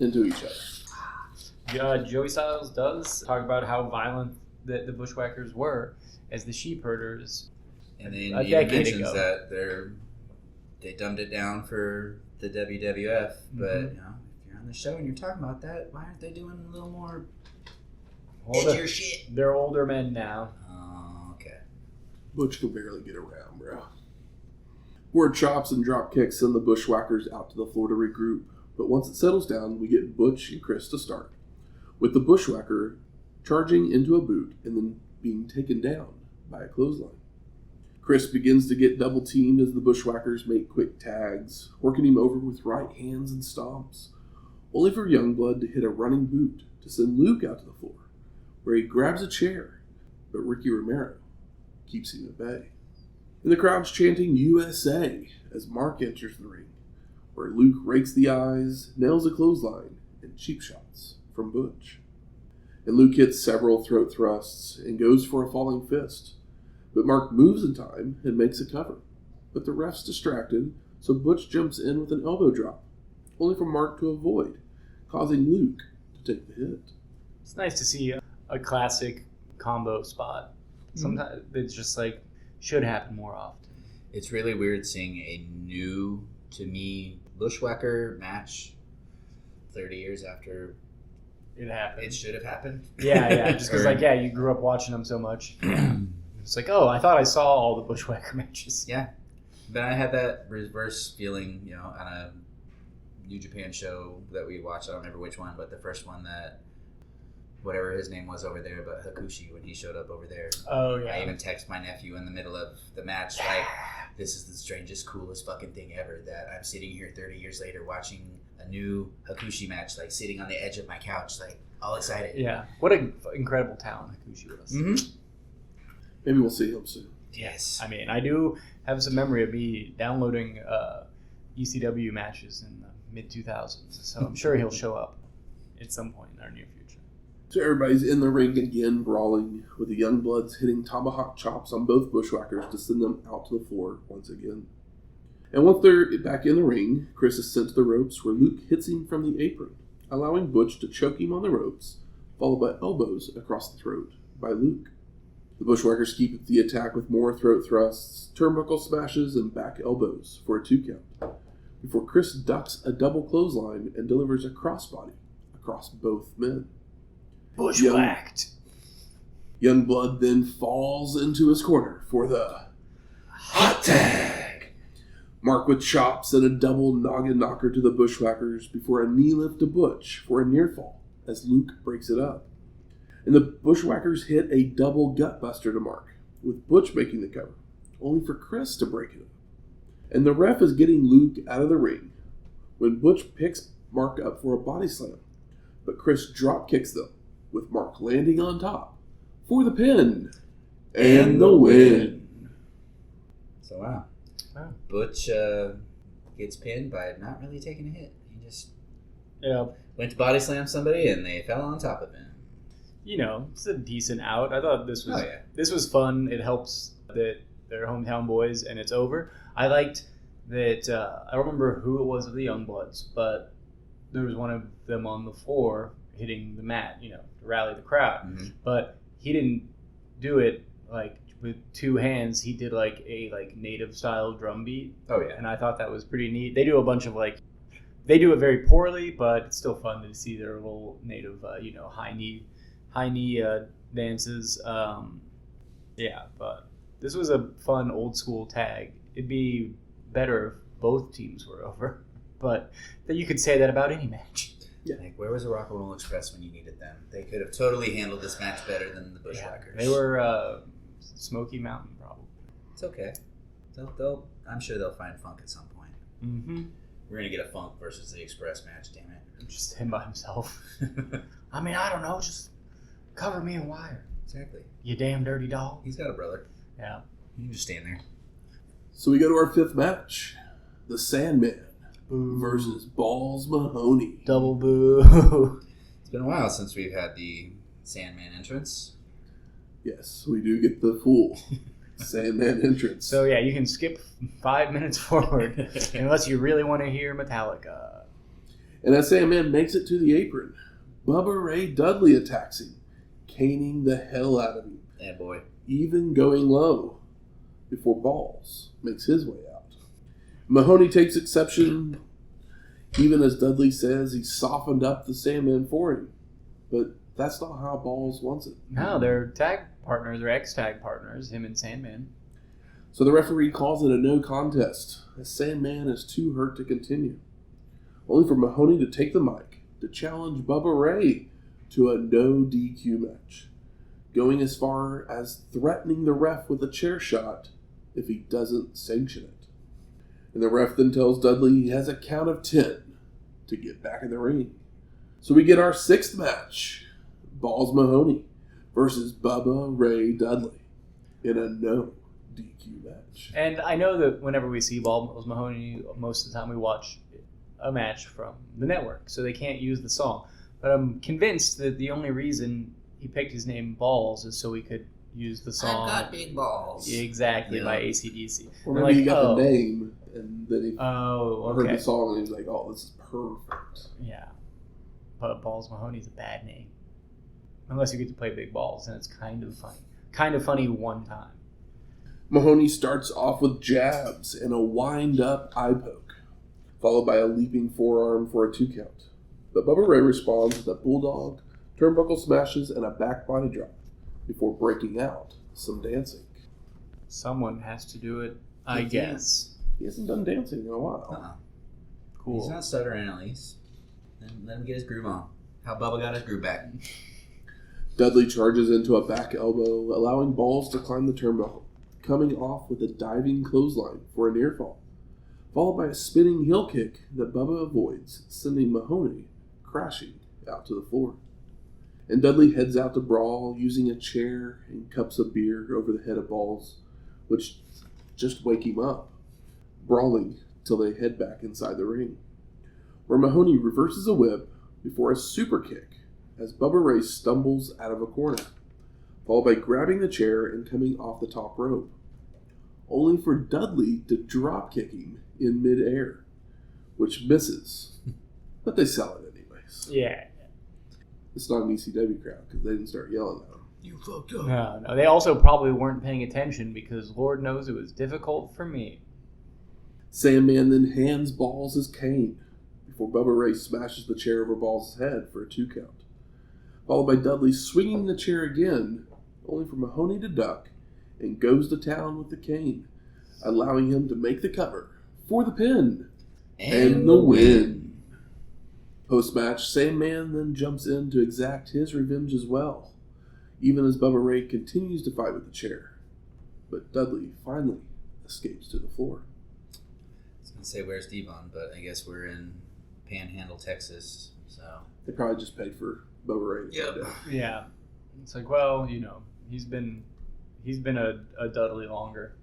into each other. Joey Styles does talk about how violent the Bushwhackers were as the sheep herders. And then A he decade mentions ago. that they dumbed it down for the WWF, but if you're on the show and you're talking about that, why aren't they doing a little more edgier shit? They're older men now. Oh, okay. Butch can barely get around, bro. More chops and drop kicks send the Bushwhackers out to the floor to regroup, but once it settles down, we get Butch and Chris to start, with the Bushwhacker charging into a boot and then being taken down by a clothesline. Chris begins to get double teamed as the Bushwhackers make quick tags, working him over with right hands and stomps, only for Youngblood to hit a running boot to send Luke out to the floor, where he grabs a chair, but Ricky Romero keeps him at bay. And the crowd's chanting USA as Mark enters the ring, where Luke rakes the eyes, nails a clothesline, and cheap shots from Butch. And Luke hits several throat thrusts and goes for a falling fist, but Mark moves in time and makes a cover. But the ref's distracted, so Butch jumps in with an elbow drop, only for Mark to avoid, causing Luke to take the hit. It's nice to see a classic combo spot. Sometimes it's just should happen more often. It's really weird seeing a new, to me, Bushwhacker match 30 years after It happened. it should have happened. Yeah. Just because, you grew up watching them so much. It's I thought I saw all the Bushwhacker matches. Yeah. But I had that reverse feeling, on a New Japan show that we watched. I don't remember which one, but the first one that, whatever his name was over there, but Hakushi, when he showed up over there. Oh, yeah. I even texted my nephew in the middle of the match, this is the strangest, coolest fucking thing ever, that I'm sitting here 30 years later watching a new Hakushi match, sitting on the edge of my couch, all excited. Yeah. What an incredible talent Hakushi was. Mm-hmm. Maybe we'll see him soon. Yes. I mean, I do have some memory of me downloading ECW matches in the mid-2000s, so I'm sure he'll show up at some point in our near future. So everybody's in the ring again, brawling, with the Youngbloods hitting tomahawk chops on both Bushwhackers to send them out to the floor once again. And once they're back in the ring, Chris is sent to the ropes, where Luke hits him from the apron, allowing Butch to choke him on the ropes, followed by elbows across the throat by Luke. The Bushwhackers keep up the attack with more throat thrusts, turnbuckle smashes, and back elbows for a 2 count, before Chris ducks a double clothesline and delivers a crossbody across both men. Bushwhacked. Youngblood then falls into his corner for the hot tag. Mark with chops and a double noggin knocker to the Bushwhackers before a knee lift to Butch for a near fall as Luke breaks it up. And the Bushwhackers hit a double gutbuster to Mark, with Butch making the cover, only for Chris to break it up. And the ref is getting Luke out of the ring when Butch picks Mark up for a body slam, but Chris drop kicks them, with Mark landing on top for the pin. and the win. So, wow. Butch gets pinned by not really taking a hit. He just went to body slam somebody, and they fell on top of him. You know, it's a decent out. I thought this was fun. It helps that they're hometown boys, and it's over. I liked that. I don't remember who it was of the Youngbloods, but there was one of them on the floor hitting the mat, you know, to rally the crowd. Mm-hmm. But he didn't do it like with two hands. He did like a native style drum beat. Oh yeah, and I thought that was pretty neat. They do a bunch of they do it very poorly, but it's still fun to see their little native, high knee dances. But this was a fun old school tag. It'd be better if both teams were over, but you could say that about any match. Yeah. Like, where was the Rock and Roll Express when you needed them? They could have totally handled this match better than the Bushwhackers. They were Smoky Mountain, probably. It's okay. I'm sure they'll find Funk at some point. Mm-hmm. We're gonna get a Funk versus the Express match. Damn it! Just him by himself. I mean, I don't know. Just cover me in wire. Exactly. You damn dirty dog. He's got a brother. Yeah. You can just stand there. So we go to our fifth match: the Sandman versus Balls Mahoney. Double boo. It's been a while since we've had the Sandman entrance. Yes, we do get the full Sandman entrance. So yeah, you can skip 5 minutes forward unless you really want to hear Metallica. And as Sandman makes it to the apron, Buh Buh Ray Dudley attacks him, caning the hell out of him. Yeah, boy. Even going low before Balls makes his way out. Mahoney takes exception, even as Dudley says he softened up the Sandman for him. But that's not how Balls wants it. No, they're tag partners, or ex-tag partners, him and Sandman. So the referee calls it a no contest, as Sandman is too hurt to continue. Only for Mahoney to take the mic to challenge Buh Buh Ray to a no DQ match, going as far as threatening the ref with a chair shot if he doesn't sanction it. And the ref then tells Dudley he has a count of 10 to get back in the ring. So we get our sixth match, Balls Mahoney versus Buh Buh Ray Dudley in a no DQ match. And I know that whenever we see Balls Mahoney, most of the time we watch a match from the network, so they can't use the song. But I'm convinced that the only reason he picked his name Balls is so he could use the song. I've got big balls. Exactly, by AC/DC. Or maybe he got the name, and then he heard the song, and he was like, oh, this is perfect. Yeah. But Balls Mahoney's a bad name. Unless you get to play big balls, and it's kind of funny. Kind of funny one time. Mahoney starts off with jabs and a wind-up eye poke, followed by a leaping forearm for a 2 count. But Buh Buh Ray responds with a bulldog, turnbuckle smashes, and a back body drop before breaking out some dancing. Someone has to do it, I guess. He hasn't done dancing in a while. Uh-uh. Cool. He's not stuttering at least. Let him get his groove on. How Bubba got his groove back. Dudley charges into a back elbow, allowing Balls to climb the turnbuckle, coming off with a diving clothesline for a near fall, followed by a spinning heel kick that Bubba avoids, sending Mahoney crashing out to the floor. And Dudley heads out to brawl, using a chair and cups of beer over the head of Balls, which just wake him up, brawling till they head back inside the ring, where Mahoney reverses a whip before a super kick as Buh Buh Ray stumbles out of a corner, followed by grabbing the chair and coming off the top rope, only for Dudley to drop kick him in midair, which misses, but they sell it anyways. Yeah. It's not an ECW crowd because they didn't start yelling at him. You fucked up. No, they also probably weren't paying attention because Lord knows it was difficult for me. Sandman then hands Balls his cane before Buh Buh Ray smashes the chair over Balls' head for a 2 count, followed by Dudley swinging the chair again, only for Mahoney to duck and goes to town with the cane, allowing him to make the cover for the pin and the win. Post-match, Sandman then jumps in to exact his revenge as well, even as Buh Buh Ray continues to fight with the chair. But Dudley finally escapes to the floor. I was going to say, where's Devon? But I guess we're in Panhandle, Texas, so... They probably just paid for Buh Buh Ray. Yep. Yeah. It's like, well, he He's been a Dudley longer.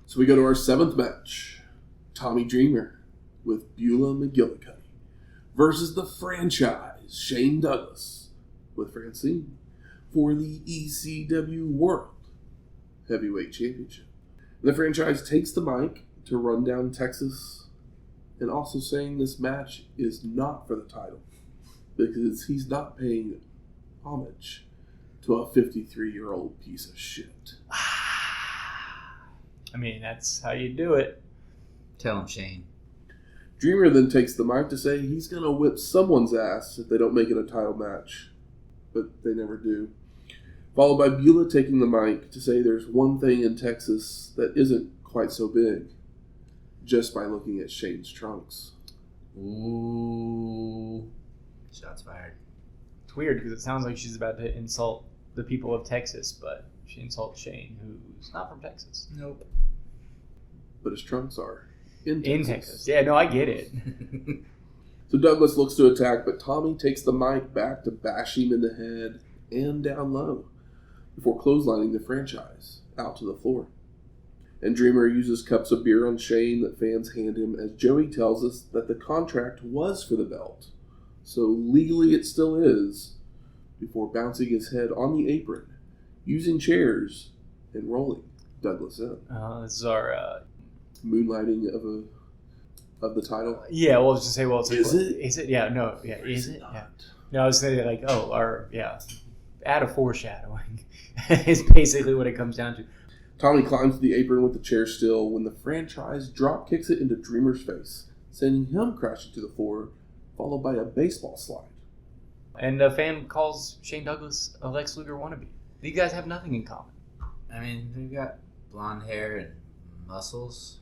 So we go to our 7th match. Tommy Dreamer with Beulah McGillicutty versus the franchise Shane Douglas with Francine for the ECW World Heavyweight Championship. The franchise takes the mic to run down Texas and also saying this match is not for the title because he's not paying homage to a 53-year-old piece of shit. I mean, that's how you do it. Tell him, Shane. Dreamer then takes the mic to say he's going to whip someone's ass if they don't make it a title match, but they never do. Followed by Beulah taking the mic to say there's one thing in Texas that isn't quite so big, just by looking at Shane's trunks. Ooh. Shots fired. It's weird because it sounds like she's about to insult the people of Texas, but she insults Shane, who's not from Texas. Nope. But his trunks are in Texas. In Texas. Yeah, no, I get it. So Douglas looks to attack, but Tommy takes the mic back to bash him in the head and down low before clotheslining the franchise out to the floor. And Dreamer uses cups of beer on Shane that fans hand him as Joey tells us that the contract was for the belt. So legally it still is, before bouncing his head on the apron, using chairs and rolling Douglas in. This is our... Moonlighting of the title. Yeah, well, I was just say, well, it's is like, it? Is it? Yeah, no, yeah, is it? Not? Yeah. No, I was saying like, add a foreshadowing is basically what it comes down to. Tommy climbs the apron with the chair still when the franchise drop kicks it into Dreamer's face, sending him crashing to the floor, followed by a baseball slide. And a fan calls Shane Douglas a Lex Luger wannabe. These guys have nothing in common. I mean, they've got blonde hair and muscles.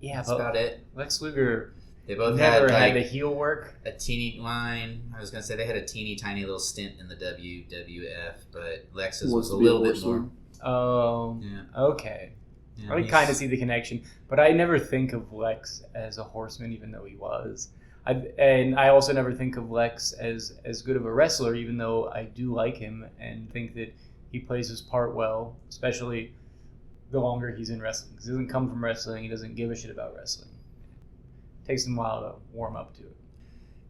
Yeah, that's about it. Lex Luger they both never had the heel work. A teeny line. I was gonna say they had a teeny tiny little stint in the WWF, but Lex's was a little bit more. Oh, yeah. Okay. Yeah, I can kind of see the connection, but I never think of Lex as a horseman, even though he was. And I also never think of Lex as good of a wrestler, even though I do like him and think that he plays his part well, especially the longer he's in wrestling. Because he doesn't come from wrestling. He doesn't give a shit about wrestling. It takes him a while to warm up to it.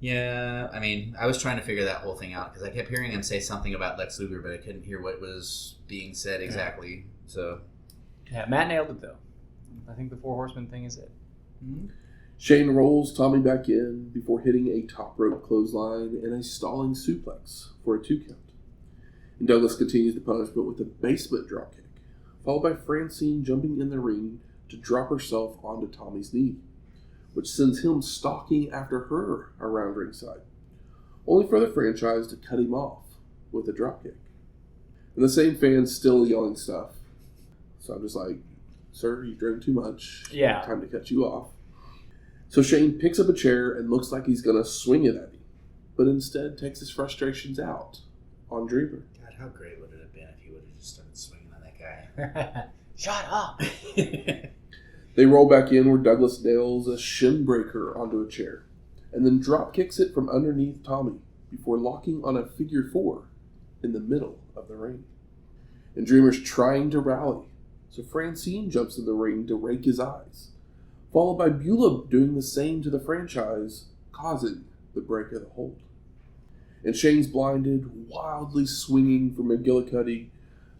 Yeah, I mean, I was trying to figure that whole thing out because I kept hearing him say something about Lex Luger, but I couldn't hear what was being said exactly. So, yeah, Matt nailed it, though. I think the Four Horsemen thing is it. Mm-hmm. Shane rolls Tommy back in before hitting a top rope clothesline and a stalling suplex for a 2 count. And Douglas continues the punishment with a basement dropkick, followed by Francine jumping in the ring to drop herself onto Tommy's knee, which sends him stalking after her around ringside, only for the franchise to cut him off with a dropkick. And the same fans still yelling stuff. So I'm just like, sir, you drank too much. Yeah. Time to cut you off. So Shane picks up a chair and looks like he's going to swing it at him, but instead takes his frustrations out on Dreamer. God, how great would it have been if he would have just started swinging on that guy? Shut up! They roll back in where Douglas nails a shin breaker onto a chair and then drop kicks it from underneath Tommy before locking on a figure 4 in the middle of the ring. And Dreamer's trying to rally, so Francine jumps in the ring to rake his eyes, followed by Beulah doing the same to the franchise, causing the break of the hold. And Shane's blinded, wildly swinging for McGillicutty,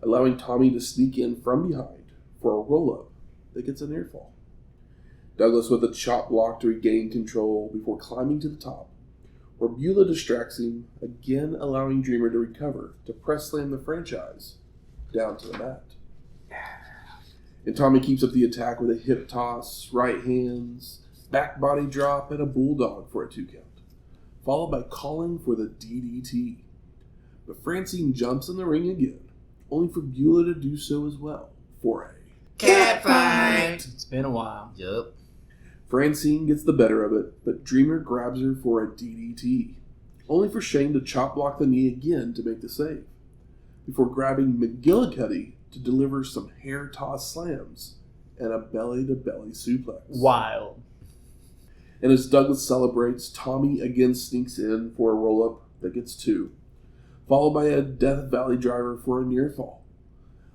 allowing Tommy to sneak in from behind for a roll-up that gets a near fall. Douglas with a chop block to regain control before climbing to the top, where Beulah distracts him, again allowing Dreamer to recover to press slam the franchise down to the mat. And Tommy keeps up the attack with a hip toss, right hands, back body drop, and a bulldog for a 2 count, followed by calling for the DDT. But Francine jumps in the ring again, only for Beulah to do so as well for a cat fight! It's been a while. Yup. Francine gets the better of it, but Dreamer grabs her for a DDT, only for Shane to chop block the knee again to make the save, before grabbing McGillicutty to deliver some hair toss slams and a belly-to-belly suplex. Wild. And as Douglas celebrates, Tommy again sneaks in for a roll-up that gets 2, followed by a Death Valley driver for a near fall,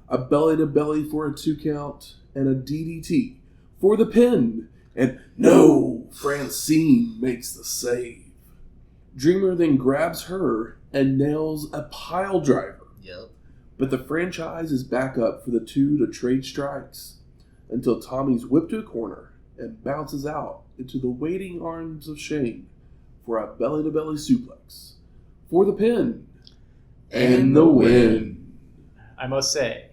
a belly-to-belly for a 2 count, and a DDT for the pin. And no, Francine makes the save. Dreamer then grabs her and nails a pile driver. Yep. But the franchise is back up for the two to trade strikes until Tommy's whipped to a corner and bounces out into the waiting arms of Shane for a belly-to-belly suplex for the pin and the win. I must say,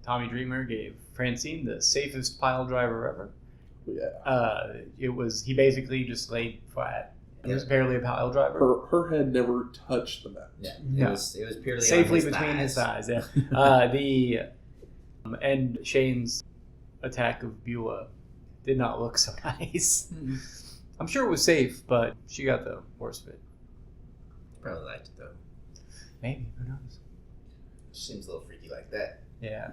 Tommy Dreamer gave Francine the safest pile driver ever. Yeah. He basically just laid flat. It was barely a pile driver. Her head never touched the mat. Yeah. No. It was purely safely on his between his thighs. thighs. Yeah. And Shane's attack of Beulah did not look so nice. I'm sure it was safe, but she got the worst of it. Probably liked it though. Maybe, who knows? She seems a little freaky like that. Yeah,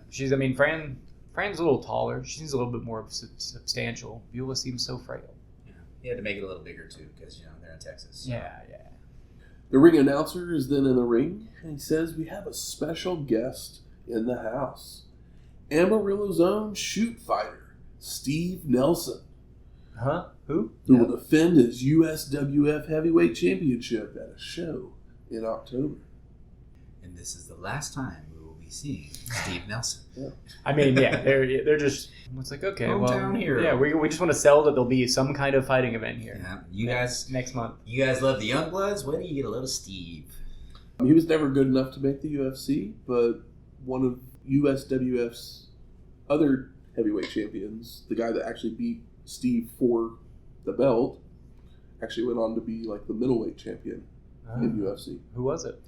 Fran's a little taller. She seems a little bit more substantial. Beulah seems so frail. Yeah. He had to make it a little bigger too, because they're in Texas. So. Yeah. The ring announcer is then in the ring, and he says we have a special guest in the house. Amarillo's own shoot fighter, Steve Nelson. Huh? Who? Who will defend his USWF Heavyweight Championship at a show in October. And this is the last time we will be seeing Steve Nelson. Yeah. I mean, yeah, they're just. It's like, okay, Hometown hero. Yeah, we just want to sell that there'll be some kind of fighting event here. Yeah. You guys next month. You guys love the Youngbloods? Where do you get a little Steve? He was never good enough to make the UFC, but one of USWF's other heavyweight champions, the guy that actually beat Steve for the belt, actually went on to be like the middleweight champion in UFC. Who was it?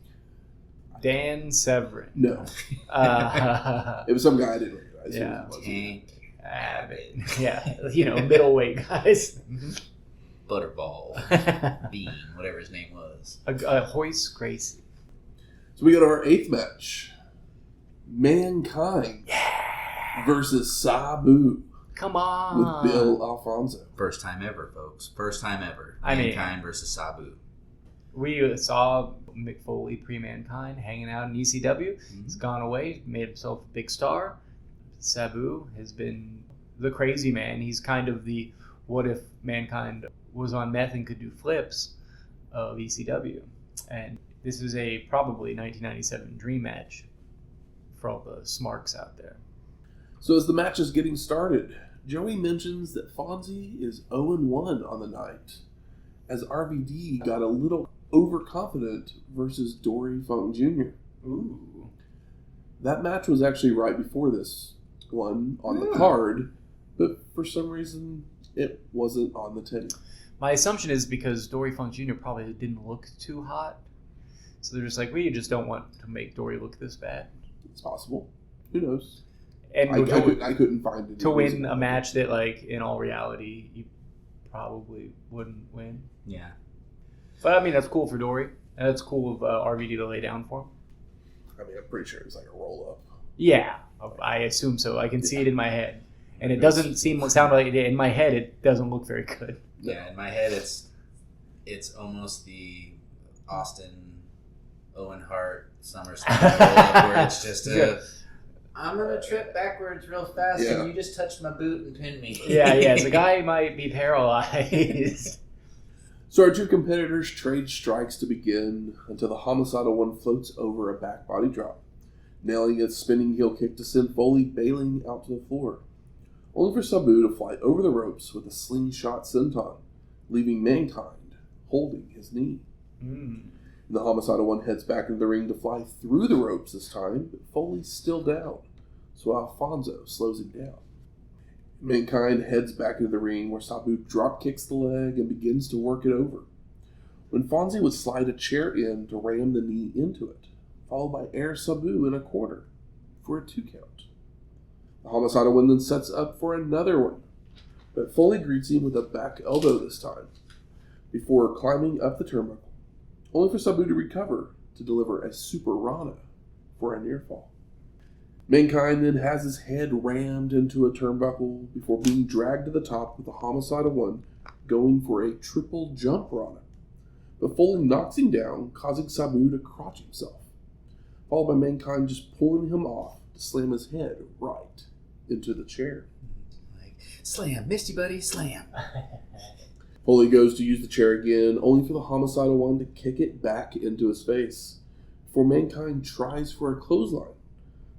Dan Severin. No. It was some guy I didn't recognize. Yeah. Tank Abbott. Yeah, middleweight guys. Butterball. Bean, whatever his name was. Hoist Gracie. So we got our 8th match. Mankind versus Sabu. Come on. With Bill Alfonso. First time ever, folks. First time ever. I mean, Mankind versus Sabu. We saw Mick Foley pre-Mankind hanging out in ECW. Mm-hmm. He's gone away, made himself a big star. Sabu has been the crazy man. He's kind of the what if Mankind was on meth and could do flips of ECW. And this is a probably 1997 dream match for all the smarks out there. So as the match is getting started, Joey mentions that Fonzie is 0-1 on the night, as RVD got a little overconfident versus Dory Funk Jr. Ooh. That match was actually right before this one on the card, but for some reason it wasn't on the tape. My assumption is because Dory Funk Jr. probably didn't look too hot. So they're just like, we just don't want to make Dory look this bad. It's possible. Who knows? And I couldn't find it. To win a match that, like, in all reality, you probably wouldn't win. Yeah. But, I mean, that's cool for Dory. And that's cool of RVD to lay down for him. I mean, I'm pretty sure it was like a roll-up. Yeah, I assume so. I can see it in my head. And it doesn't sound like it. In my head, it doesn't look very good. Yeah, in my head, it's almost the Austin Owen Hart SummerSlam roll-up where it's just I'm going to trip backwards real fast and you just touched my boot and pinned me. Yeah, the guy might be paralyzed. So our two competitors trade strikes to begin until the Homicidal one floats over a back body drop, nailing a spinning heel kick to send Foley bailing out to the floor, only for Sabu to fly over the ropes with a slingshot senton, leaving Mankind holding his knee. The Homicidal one heads back into the ring to fly through the ropes this time, but Foley's still down, so Alfonso slows him down. Mankind heads back into the ring where Sabu drop kicks the leg and begins to work it over, when Fonzie would slide a chair in to ram the knee into it, followed by Air Sabu in a corner for a 2 count. The Homicidal one then sets up for another one, but Foley greets him with a back elbow this time, before climbing up the turnbuckle, only for Sabu to recover to deliver a Super Rana for a near fall. Mankind then has his head rammed into a turnbuckle before being dragged to the top with the Homicidal one going for a triple jump Rana. but Foley knocks him down, causing Sabu to crotch himself, followed by Mankind just pulling him off to slam his head right into the chair. Like, slam, Misty buddy, slam. Foley goes to use the chair again, only for the Homicidal One to kick it back into his face, before Mankind tries for a clothesline.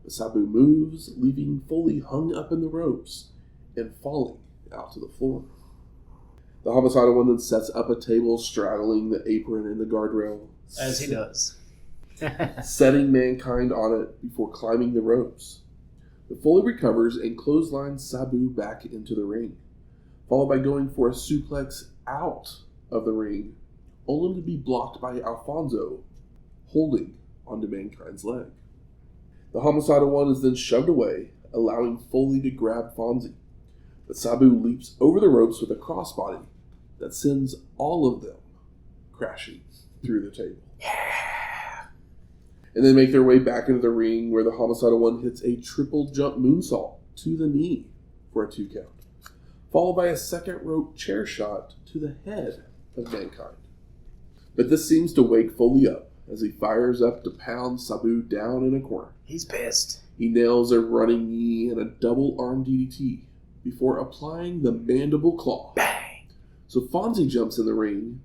But Sabu moves, leaving Foley hung up in the ropes and falling out to the floor. The Homicidal One then sets up a table straddling the apron and the guardrail, As he does. setting Mankind on it before climbing the ropes. But Foley recovers and clotheslines Sabu back into the ring, followed by going for a suplex out of the ring, only to be blocked by Alfonso, holding onto Mankind's leg. The Homicidal One is then shoved away, allowing Foley to grab Fonzie, but Sabu leaps over the ropes with a crossbody that sends all of them crashing through the table. Yeah. And then make their way back into the ring, where the Homicidal One hits a triple jump moonsault to the knee for a 2 count, followed by a second rope chair shot to the head of Mankind. But this seems to wake Foley up as he fires up to pound Sabu down in a corner. He's pissed. He nails a running knee and a double arm DDT before applying the mandible claw. Bang! So Fonzie jumps in the ring,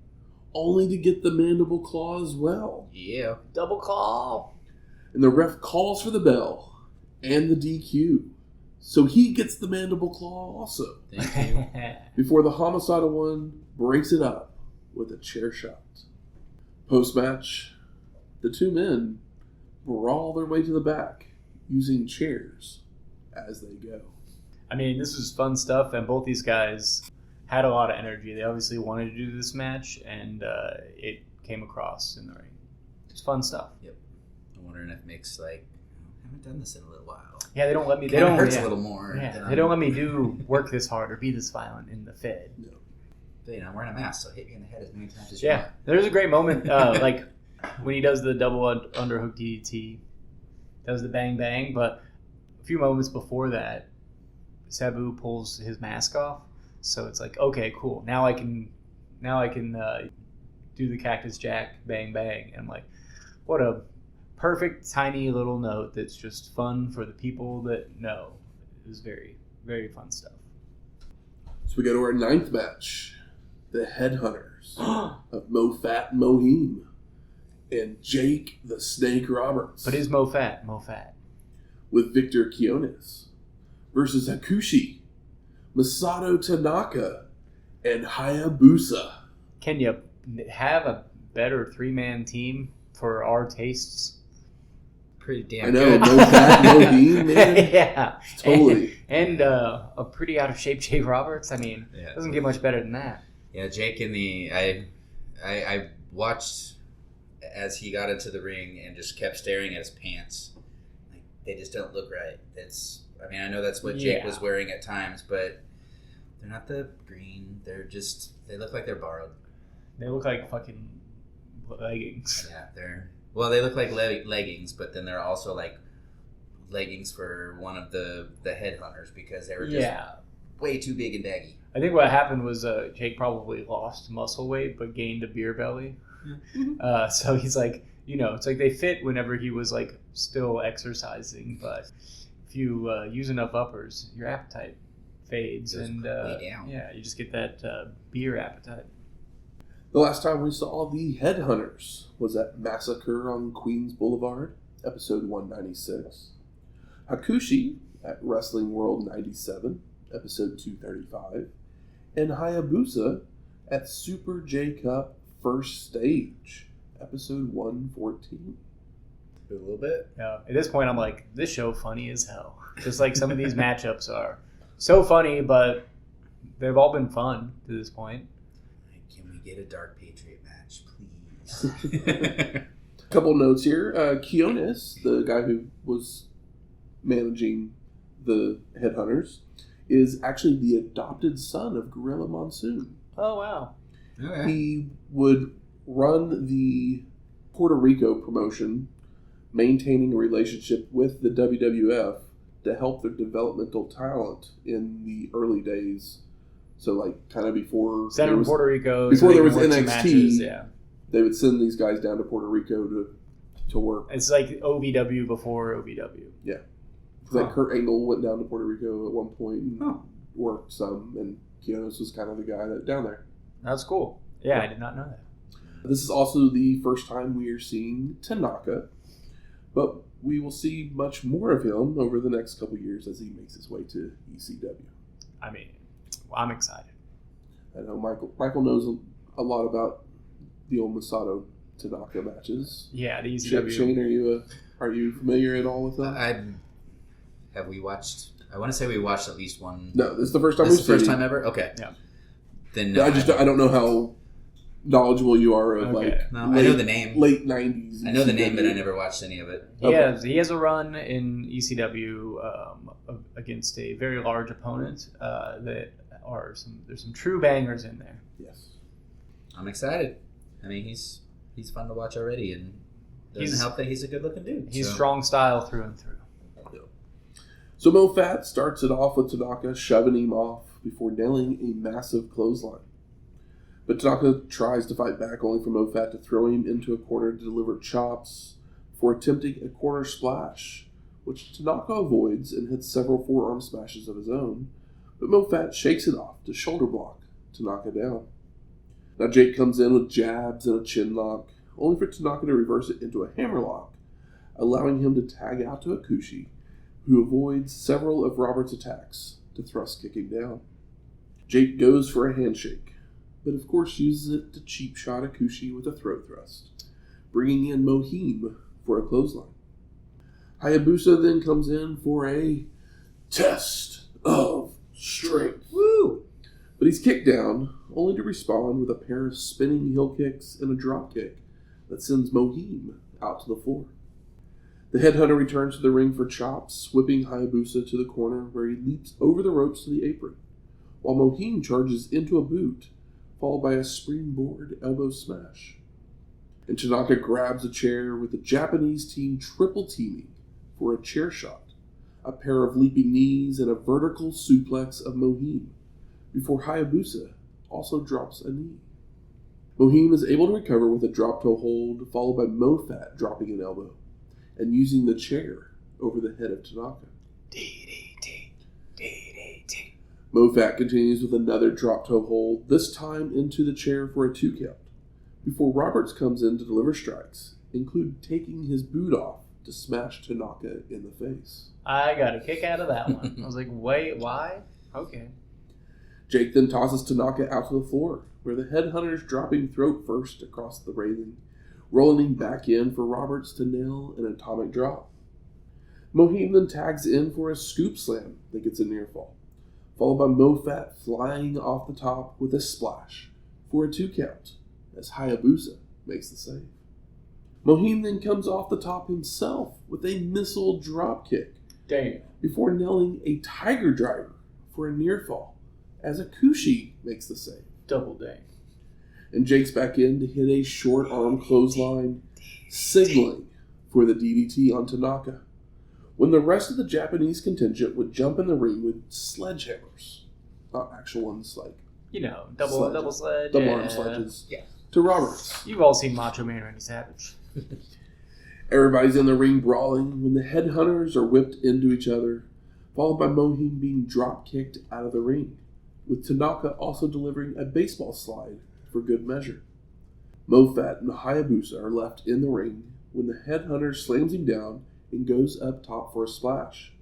only to get the mandible claw as well. Yeah. Double call. And the ref calls for the bell and the DQ. So he gets the mandible claw also, Thank you. before the Homicidal One breaks it up with a chair shot. Post-match, the two men brawl their way to the back, using chairs as they go. I mean, this was fun stuff, and both these guys had a lot of energy. They obviously wanted to do this match, and it came across in the ring. It's fun stuff. Yep. I'm wondering if Mick's like, I haven't done this in a little while. Yeah, they don't let me. They Kinda don't hurts yeah. a little more. Yeah, they don't let me work this hard or be this violent in the Fed. No. But, I'm wearing a mask, so hit me in the head as many times as you Yeah, want. there's a great moment, like when he does the double underhook DDT, does the bang bang, but a few moments before that, Sabu pulls his mask off, so it's like, okay, cool. Now I can do the Cactus Jack bang bang, and I'm like, what a perfect tiny little note that's just fun for the people that know. It was very, very fun stuff. So we go to our 9th match. The Headhunters of Mofat and Moheem and Jake the Snake Roberts. But is Mofat. With Victor Quinones versus Hakushi, Masato Tanaka, and Hayabusa. Can you have a better 3-man team for our tastes? Pretty damn I know, good. Mofat and Moheem, man. Yeah. Totally. And a pretty out of shape Jake Roberts. I mean, Yeah. doesn't get much better than that. Yeah, Jake in the I watched as he got into the ring and just kept staring at his pants. Like, they just don't look right. I know that's what Jake was wearing at times, but they're not the green. They look like they're borrowed. They look like fucking leggings. Yeah, they look like leggings, but then they're also like leggings for one of the headhunters because they were just way too big and baggy. I think what happened was Jake probably lost muscle weight but gained a beer belly. So he's like, it's like they fit whenever he was like still exercising, but if you use enough uppers, your appetite fades and way down. Yeah, you just get that beer appetite. The last time we saw the Headhunters was at Massacre on Queens Boulevard, episode 196. Hakushi at Wrestling World 97, episode 235. And Hayabusa at Super J Cup First Stage, episode 114. A little bit. Yeah. At this point, I'm like, this show funny as hell. Just like some of these matchups are so funny, but they've all been fun to this point. Can we get a Dark Patriot match, please? Couple notes here. Quinones, the guy who was managing the Headhunters, is actually the adopted son of Gorilla Monsoon. Oh, wow. Okay. He would run the Puerto Rico promotion, maintaining a relationship with the WWF to help their developmental talent in the early days. So, like, kind of before... Center in Puerto Rico. Before so there was they can work some NXT. matches, yeah. They would send these guys down to Puerto Rico to work. It's like OVW before OVW. Yeah. Like Kurt Angle went down to Puerto Rico at one point and worked some, and Quinones was kind of the guy that down there. That's cool. Yeah, I did not know that. This is also the first time we are seeing Tanaka, but we will see much more of him over the next couple years as he makes his way to ECW. I mean, I'm excited. I know Michael knows a lot about the old Masato Tanaka matches. Yeah, the ECW. Shane, are you familiar at all with them? Have we watched? I want to say we watched at least one. No, this is the first time This we've is the first seen time ever? Okay. Yeah. Then no, I don't know how knowledgeable you are of No, I know the name. Late 90s. I know the name, but I never watched any of it. He has a run in ECW against a very large opponent there's some true bangers in there. Yes. I'm excited. I mean, he's fun to watch already, and doesn't help that he's a good-looking dude. He's strong style through and through. So Mofat starts it off with Tanaka shoving him off before nailing a massive clothesline. But Tanaka tries to fight back, only for Mofat to throw him into a corner to deliver chops for attempting a corner splash, which Tanaka avoids and hits several forearm smashes of his own, but Mofat shakes it off to shoulder block Tanaka down. Now Jake comes in with jabs and a chin lock, only for Tanaka to reverse it into a hammerlock, allowing him to tag out to Hakushi, who avoids several of Robert's attacks to thrust kick him down. Jake goes for a handshake, but of course uses it to cheap shot Hakushi with a throat thrust, bringing in Moheem for a clothesline. Hayabusa then comes in for a test of strength. Woo! But he's kicked down, only to respond with a pair of spinning heel kicks and a drop kick that sends Moheem out to the floor. The Headhunter returns to the ring for chops, whipping Hayabusa to the corner where he leaps over the ropes to the apron, while Moheem charges into a boot, followed by a springboard elbow smash. And Tanaka grabs a chair with the Japanese team triple teaming for a chair shot, a pair of leaping knees, and a vertical suplex of Moheem, before Hayabusa also drops a knee. Moheem is able to recover with a drop-toe hold, followed by Mofat dropping an elbow and using the chair over the head of Tanaka. DDT. Mofat continues with another drop-toe hold, this time into the chair for a 2 count, before Roberts comes in to deliver strikes, including taking his boot off to smash Tanaka in the face. I got a kick out of that one. I was like, wait, why? Okay. Jake then tosses Tanaka out to the floor, where the Headhunters drop him throat first across the railing, rolling him back in for Roberts to nail an atomic drop. Moheem then tags in for a scoop slam that gets a near fall, followed by Mofat flying off the top with a splash for a 2 count, as Hayabusa makes the save. Moheem then comes off the top himself with a missile drop kick, before nailing a Tiger Driver for a near fall, as Hakushi makes the save. Double dang. And Jake's back in to hit a short arm clothesline, signaling for the DDT on Tanaka, when the rest of the Japanese contingent would jump in the ring with sledgehammers. Not actual ones, like... double sledge. Double arm sledges. Yeah. To Roberts. You've all seen Macho Man Randy Savage. Everybody's in the ring brawling when the Headhunters are whipped into each other, followed by Moheem being drop-kicked out of the ring, with Tanaka also delivering a baseball slide for good measure. Mofat and Hayabusa are left in the ring when the Headhunter slams him down and goes up top for a splash,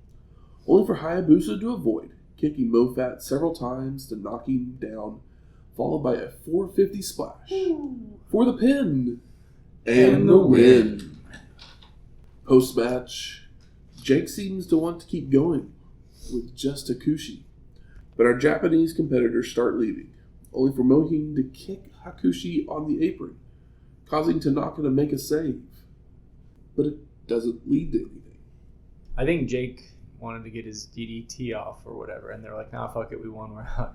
only for Hayabusa to avoid, kicking Mofat several times to knock him down, followed by a 450 splash for the pin and the win. Post-match, Jake seems to want to keep going with just Hakushi, but our Japanese competitors start leaving, only for Moheem to kick Hakushi on the apron, causing Tanaka to make a save. But it doesn't lead to anything. I think Jake wanted to get his DDT off or whatever, and they're like, nah, fuck it, we won, we're out.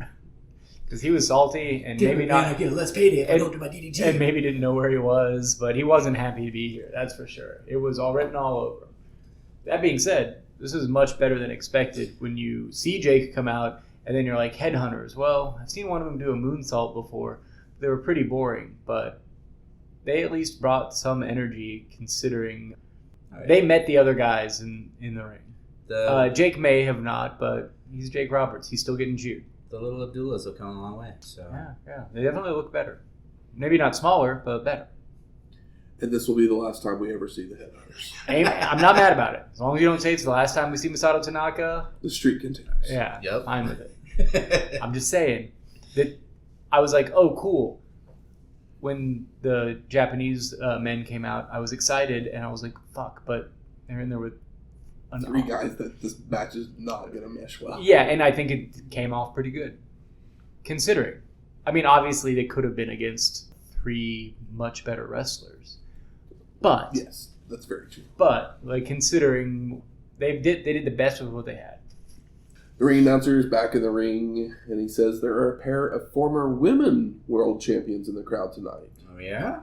Because he was salty and maybe not. I get less payday if I don't do my DDT. And maybe didn't know where he was, but he wasn't happy to be here, that's for sure. It was all written all over. That being said, this is much better than expected when you see Jake come out and then you're like, Headhunters. Well, I've seen one of them do a moonsault before. They were pretty boring, but they at least brought some energy considering they met the other guys in the ring. Jake may have not, but he's Jake Roberts. He's still getting chewed. The little Abdullahs have come a long way. So yeah, they definitely look better. Maybe not smaller, but better. And this will be the last time we ever see the Headhunters. I'm not mad about it. As long as you don't say it's the last time we see Masato Tanaka. The streak continues. Yeah, yep. Fine with it. I'm just saying that I was like, oh, cool. When the Japanese men came out, I was excited, and I was like, fuck, but they're in there with... Three guys that this match is not going to mesh well. Yeah, and I think it came off pretty good. Considering. I mean, obviously, they could have been against 3 much better wrestlers. But... Yes, that's very true. But, like, considering they did the best with what they had. The ring announcer is back in the ring, and he says there are a pair of former women world champions in the crowd tonight. Oh, yeah?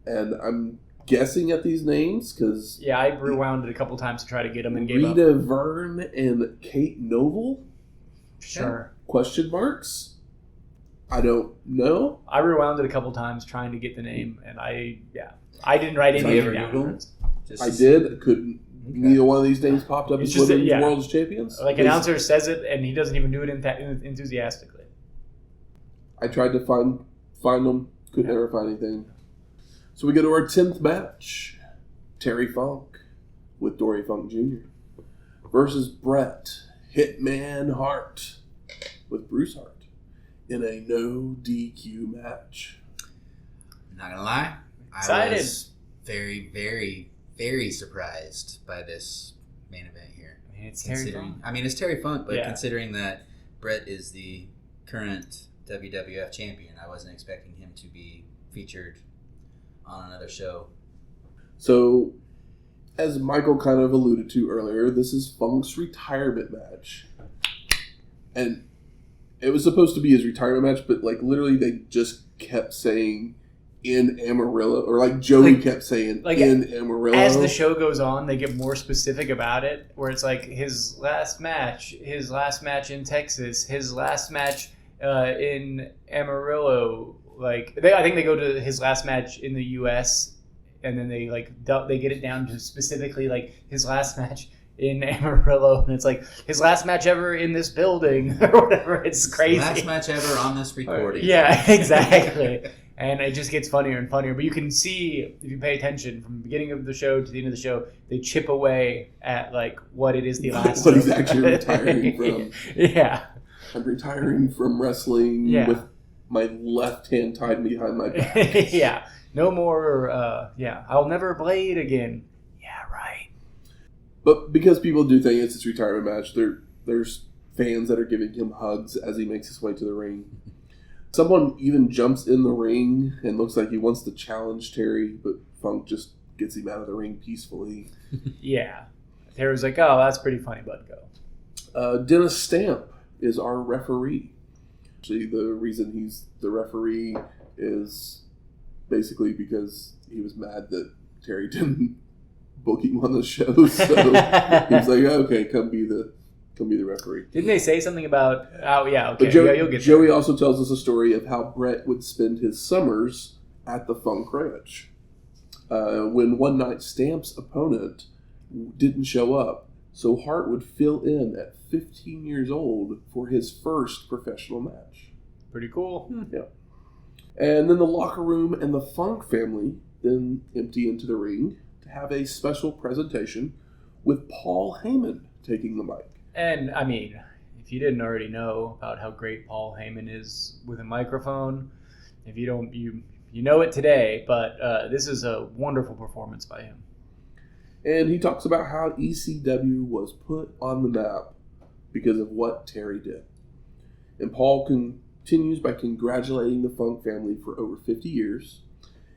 And I'm guessing at these names, because... Yeah, I rewound it a couple times to try to get them and gave up. Rita Verne and Kate Noble? Sure. Question marks? I don't know. I rewound it a couple times trying to get the name, and I didn't write anything down. I did. Couldn't. Okay. Neither one of these names popped up as women's world champions. Like, announcer says it, and he doesn't even do it enthusiastically. I tried to find them. Could never find anything. So we go to our 10th match. Terry Funk with Dory Funk Jr. versus Bret Hitman Hart with Bruce Hart in a no DQ match. I'm not gonna lie, Excited. I was very, very, very surprised by this main event here. I mean, it's Terry Funk. I mean, it's Terry Funk, but considering that Bret is the current WWF champion, I wasn't expecting him to be featured on another show. So, as Michael kind of alluded to earlier, this is Funk's retirement match. And it was supposed to be his retirement match, but like literally they just kept saying in Amarillo, or like Joey kept saying in Amarillo. As the show goes on, they get more specific about it, where it's like his last match in Texas, his last match in Amarillo. Like I think they go to his last match in the U.S. and then they get it down to specifically like his last match in Amarillo, and it's like his last match ever in this building or whatever. It's crazy. Last match ever on this recording. Yeah, exactly. And it just gets funnier and funnier. But you can see, if you pay attention, from the beginning of the show to the end of the show, they chip away at like what it is the last. What he's actually retiring from. Yeah. I'm retiring from wrestling with my left hand tied behind my back. Yeah. No more, I'll never blade again. Yeah, right. But because people do think it's his retirement match, there's fans that are giving him hugs as he makes his way to the ring. Someone even jumps in the ring and looks like he wants to challenge Terry, but Funk just gets him out of the ring peacefully. Yeah. Terry's like, oh, that's pretty funny, bud, go. Dennis Stamp is our referee. Actually, the reason he's the referee is basically because he was mad that Terry didn't book him on the show. So he's like, okay, come be the referee. Didn't they say something about? Oh yeah, okay. But You'll get Joey also tells us a story of how Bret would spend his summers at the Funk Ranch. When one night Stamp's opponent didn't show up, so Hart would fill in at 15 years old for his first professional match. Pretty cool. Yeah. And then the locker room and the Funk family then empty into the ring to have a special presentation with Paul Heyman taking the mic. And, I mean, if you didn't already know about how great Paul Heyman is with a microphone, if you don't, you know it today, but this is a wonderful performance by him. And he talks about how ECW was put on the map because of what Terry did. And Paul continues by congratulating the Funk family for over 50 years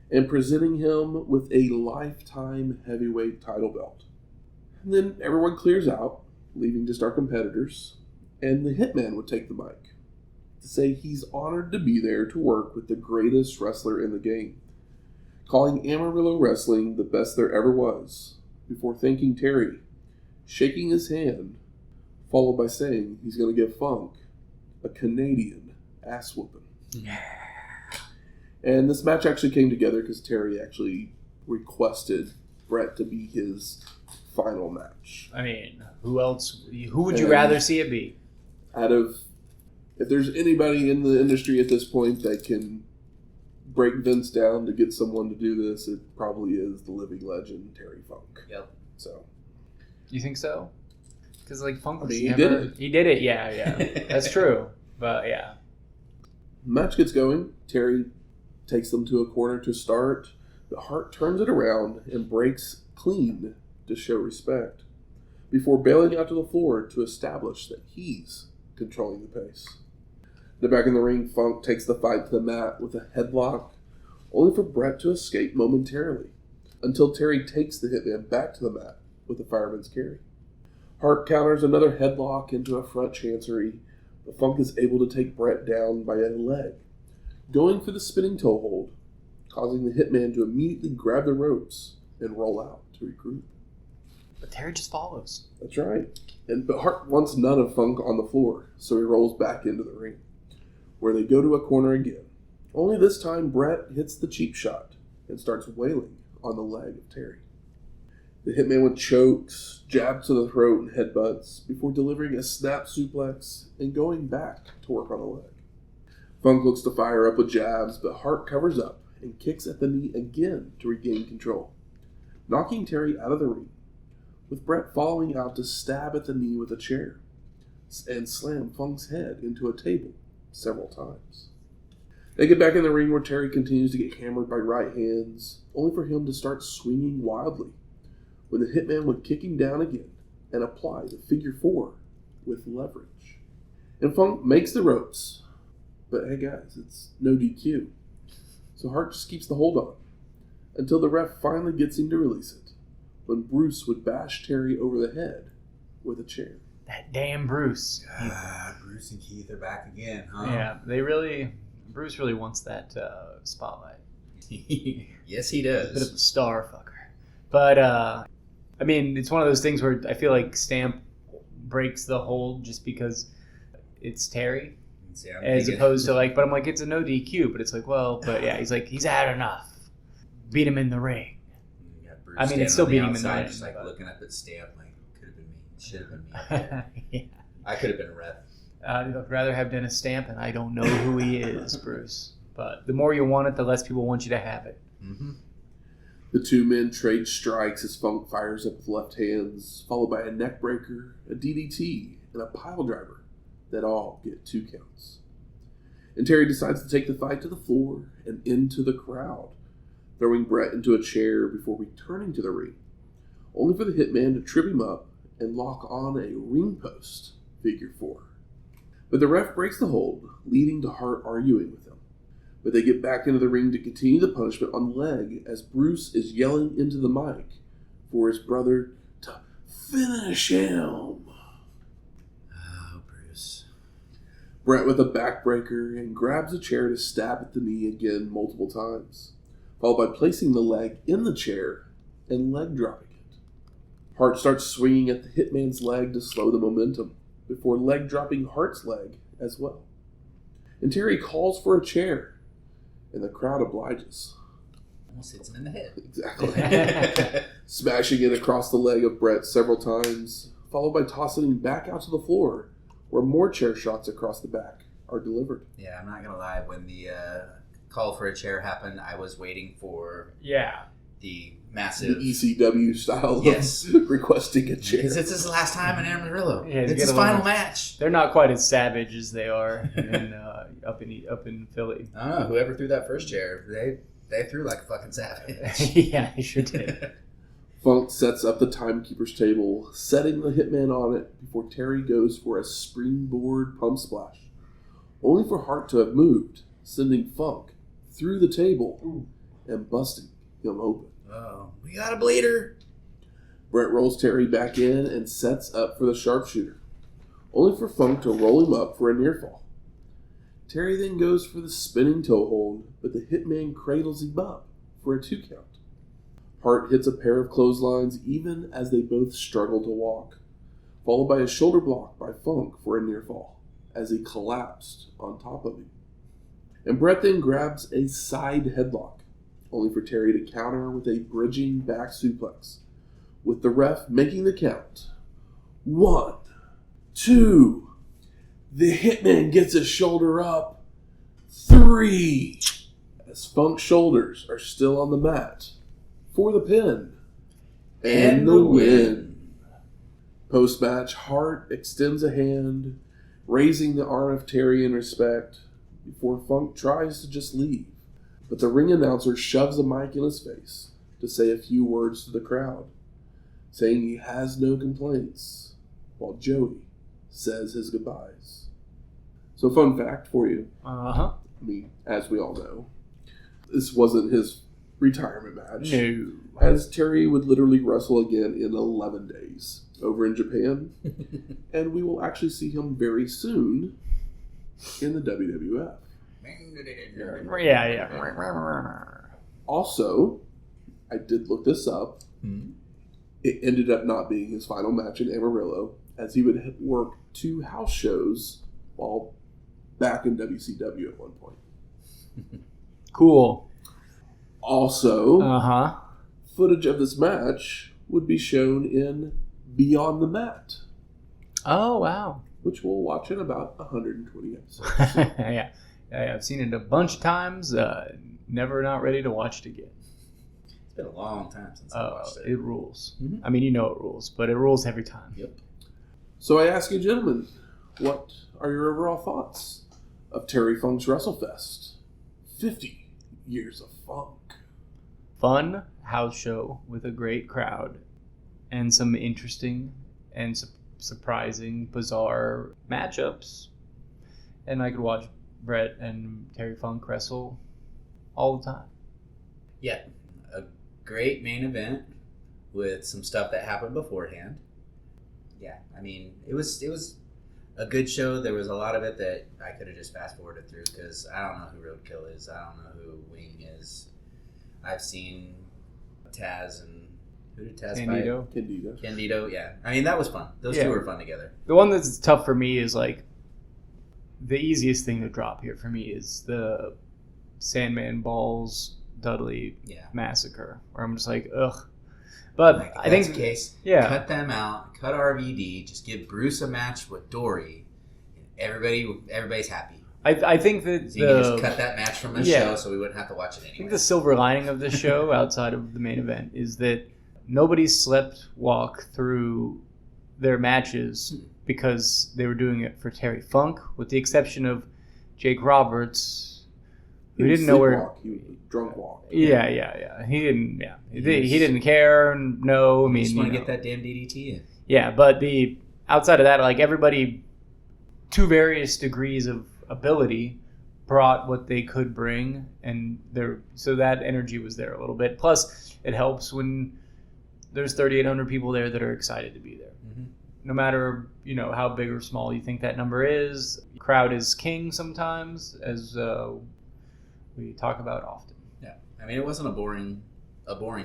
and presenting him with a lifetime heavyweight title belt. And then everyone clears out, leaving just our competitors, and the Hitman would take the mic to say he's honored to be there to work with the greatest wrestler in the game, calling Amarillo Wrestling the best there ever was, before thanking Terry, shaking his hand, followed by saying he's going to give Funk a Canadian ass whooping. And this match actually came together because Terry actually requested Bret to be his final match. I mean, who would you rather see it be? If there's anybody in the industry at this point that can break Vince down to get someone to do this, it probably is the living legend, Terry Funk. Yep. So. You think so? Because, like, Funk was he did it. He did it, yeah. That's true. But, yeah. Match gets going. Terry takes them to a corner to start. The Hart turns it around and breaks clean to show respect before bailing out to the floor to establish that he's controlling the pace. Back in the ring, Funk takes the fight to the mat with a headlock, only for Bret to escape momentarily, until Terry takes the Hitman back to the mat with a fireman's carry. Hart counters another headlock into a front chancery, but Funk is able to take Bret down by a leg, going for the spinning toe hold, causing the Hitman to immediately grab the ropes and roll out to regroup. But Terry just follows. That's right. But Hart wants none of Funk on the floor, so he rolls back into the ring, where they go to a corner again. Only this time, Bret hits the cheap shot and starts wailing on the leg of Terry. The Hitman with chokes, jabs to the throat, and headbutts before delivering a snap suplex and going back to work on the leg. Funk looks to fire up with jabs, but Hart covers up and kicks at the knee again to regain control, knocking Terry out of the ring, with Bret following out to stab at the knee with a chair and slam Funk's head into a table several times. They get back in the ring where Terry continues to get hammered by right hands, only for him to start swinging wildly, when the Hitman would kick him down again and apply the figure 4 with leverage. And Funk makes the ropes, but hey guys, it's no DQ. So Hart just keeps the hold on, until the ref finally gets him to release it, when Bruce would bash Terry over the head with a chair. That damn Bruce. Bruce and Keith are back again, huh? Yeah, Bruce really wants that spotlight. Yes, he does. Bit of a star fucker. But, I mean, it's one of those things where I feel like Stamp breaks the hold just because it's Terry. As opposed to, like, but I'm like, it's a no DQ. But it's like, well, but yeah, he's like, he's had enough. Beat him in the ring. I mean, it's still beating him in the ring. Just like looking up at Stamp, like, could have been me. Should have been me. Yeah. I could have been a ref. I'd rather have Dennis Stamp, and I don't know who he is, Bruce. But the more you want it, the less people want you to have it. Mm-hmm. The two men trade strikes as Funk fires up with left hands, followed by a neck breaker, a DDT, and a pile driver that all get 2 counts. And Terry decides to take the fight to the floor and into the crowd, throwing Bret into a chair before returning to the ring, only for the Hitman to trip him up and lock on a ring post figure 4. But the ref breaks the hold, leading to Hart arguing with him. But they get back into the ring to continue the punishment on the leg as Bruce is yelling into the mic for his brother to finish him. Oh, Bruce. Bret with a backbreaker and grabs a chair to stab at the knee again multiple times, followed by placing the leg in the chair and leg dropping it. Hart starts swinging at the Hitman's leg to slow the momentum, before leg dropping Hart's leg as well. And Terry calls for a chair, and the crowd obliges. Almost hits him in the head. Exactly. Smashing it across the leg of Bret several times, followed by tossing him back out to the floor, where more chair shots across the back are delivered. Yeah, I'm not going to lie. When the call for a chair happened, I was waiting for the massive... The ECW style of requesting a chair. Because it's his last time in Amarillo. Yeah, it's his final match. They're not quite as savage as they are up in Philly. I don't know. Whoever threw that first chair, they threw like a fucking savage. Yeah, they sure did. Funk sets up the timekeeper's table, setting the Hitman on it before Terry goes for a springboard pump splash, only for Hart to have moved, sending Funk through the table and busting him open. Oh, we got a bleeder. Bret rolls Terry back in and sets up for the sharpshooter, only for Funk to roll him up for a near fall. Terry then goes for the spinning toe hold, but the Hitman cradles him up for a 2 count. Hart hits a pair of clotheslines even as they both struggle to walk, followed by a shoulder block by Funk for a near fall, as he collapsed on top of him. And Bret then grabs a side headlock, only for Terry to counter with a bridging back suplex, with the ref making the count. 1, 2. The Hitman gets his shoulder up. 3. As Funk's shoulders are still on the mat for the pin. And the win. Post-match, Hart extends a hand, raising the arm of Terry in respect, before Funk tries to just leave. But the ring announcer shoves a mic in his face to say a few words to the crowd, saying he has no complaints, while Joey says his goodbyes. So fun fact for you. I mean, as we all know, this wasn't his retirement match. No. As Terry would literally wrestle again in 11 days over in Japan. And we will actually see him very soon in the WWF. Yeah. Also, I did look this up. It ended up not being his final match in Amarillo, as he would work 2 house shows while back in WCW at one point. Cool. Also, footage of this match would be shown in Beyond the Mat. Oh, wow. Which we'll watch in about 120 episodes. Yeah, I've seen it a bunch of times. Never not ready to watch it again. It's been a long time since I watched it. It rules. I mean, you know it rules, but it rules every time. Yep. So I ask you, gentlemen, what are your overall thoughts of Terry Funk's WrestleFest? 50 years of funk. Fun house show with a great crowd and some interesting and surprising, bizarre matchups. And I could watch Bret and Terry Funk wrestle all the time. Yeah, a great main event with some stuff that happened beforehand. Yeah, I mean, it was a good show. There was a lot of it that I could have just fast forwarded through because I don't know who Roadkill is. I don't know who Wing is. I've seen Taz and who did Taz Candido. fight? Candido, yeah. I mean, that was fun. Those two were fun together. The one that's tough for me is like the easiest thing to drop here for me is the Sandman Balls Dudley massacre, where I'm just like, ugh. But like, I think the case, cut them out, cut RVD, just give Bruce a match with Dory, and everybody's happy. I think that so you can just cut that match from the show, so we wouldn't have to watch it anymore. I think the silver lining of this show, outside of the main event, is that nobody slept walk through their matches because they were doing it for Terry Funk, with the exception of Jake Roberts, who didn't know where. He was drunk walk. Yeah. He didn't. Yeah, he didn't care. No, I mean, just want to get that damn DDT in. Yeah, but the outside of that, like everybody, to various degrees of ability, brought what they could bring, and so that energy was there a little bit. Plus, it helps when there's 3,800 people there that are excited to be there. No matter how big or small you think that number is, crowd is king sometimes, as we talk about often. Yeah, I mean, it wasn't a boring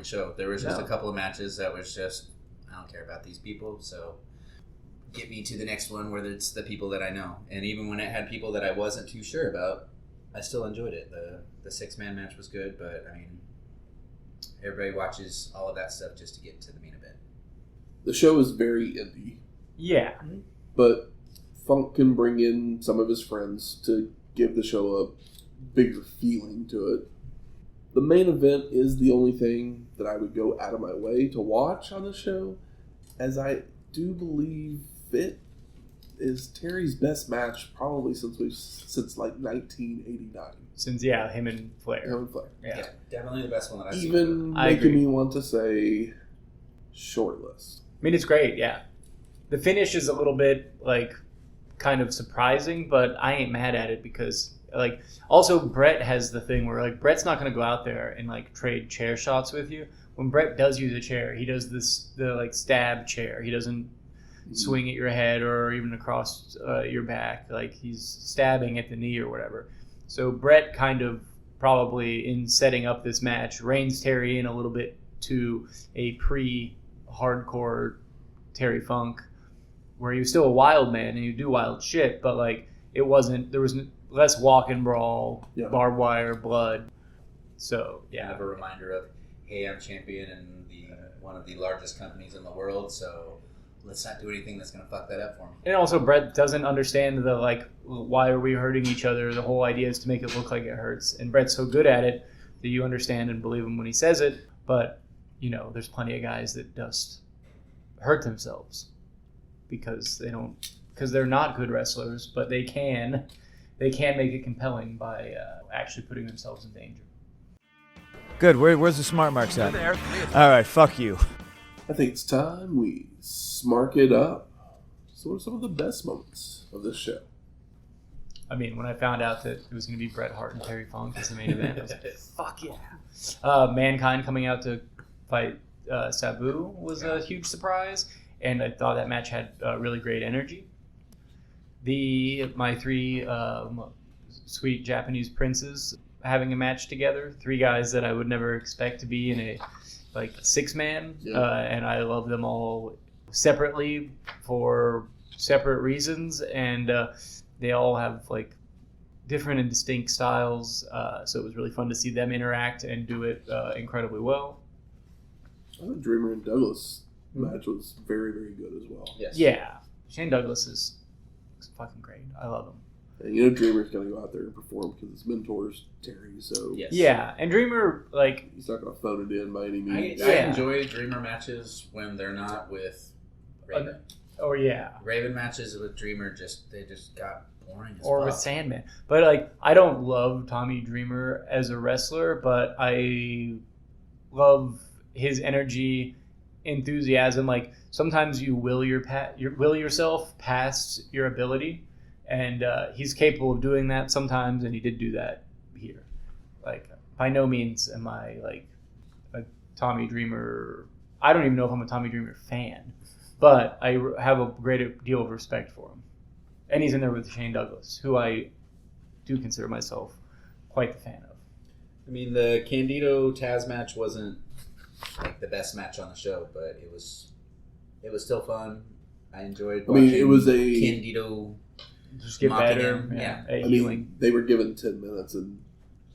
show. There was just a couple of matches that was just, I don't care about these people, so get me to the next one where it's the people that I know. And even when it had people that I wasn't too sure about, I still enjoyed it. The 6-man match was good, but I mean, everybody watches all of that stuff just to get to the main event. The show is very indie. Yeah. But Funk can bring in some of his friends to give the show a bigger feeling to it. The main event is the only thing that I would go out of my way to watch on the show, as I do believe it is Terry's best match probably since like 1989. Since him and Flair. Yeah, definitely the best one that I've seen. Even making me want to say short list. I mean, it's great, yeah. The finish is a little bit like kind of surprising, but I ain't mad at it because like also Bret has the thing where like Bret's not going to go out there and like trade chair shots with you. When Bret does use a chair, he does the like stab chair. He doesn't swing at your head or even across your back. Like he's stabbing at the knee or whatever. So Bret kind of probably in setting up this match reins Terry in a little bit to a pre-hardcore Terry Funk, where he was still a wild man and he'd do wild shit, but like it wasn't. There was less walk and brawl, Yeah. barbed wire, blood. So Yeah, yeah, have a reminder of, hey, I'm champion in one of the largest companies in the world, so let's not do anything that's going to fuck that up for me. and also Bret doesn't understand the like, why are we hurting each other? The whole idea is to make it look like it hurts, and Bret's so good at it that you understand and believe him when he says it. But there's plenty of guys that just hurt themselves because they're not good wrestlers, but they can make it compelling by actually putting themselves in danger. Good. Where's the smart marks at? All right. Fuck you. I think it's time we smark it up. So what are some of the best moments of this show? I mean, when I found out that it was going to be Bret Hart and Terry Funk as the main event, I was like, fuck yeah. Mankind coming out to fight Sabu was a huge surprise, and I thought that match had really great energy. My three sweet Japanese princes having a match together, three guys that I would never expect to be in a six-man, and I love them all separately for separate reasons, and they all have different and distinct styles, so it was really fun to see them interact and do it incredibly well. I thought Dreamer and Douglas match was very, very good as well. Yes. Yeah, Shane Douglas is fucking great. I love him. And Dreamer's going to go out there and perform because his mentor's Terry, so Yes. Yeah, and Dreamer, he's not going to phone it in by any means. I enjoy Dreamer matches when they're not with Raven. Raven matches with Dreamer they just got boring as or fuck. with Sandman. But I don't love Tommy Dreamer as a wrestler, but I love his energy, enthusiasm. Sometimes you will yourself past your ability, and he's capable of doing that sometimes, and he did do that here. By no means am I a Tommy Dreamer. I don't even know if I'm a Tommy Dreamer fan, but I have a great deal of respect for him. And he's in there with Shane Douglas, who I do consider myself quite the fan of. I mean, the Candido Taz match wasn't the best match on the show, but it was still fun. I enjoyed watching it was a Candido just get mocking better. him. Yeah. Healing. They were given 10 minutes and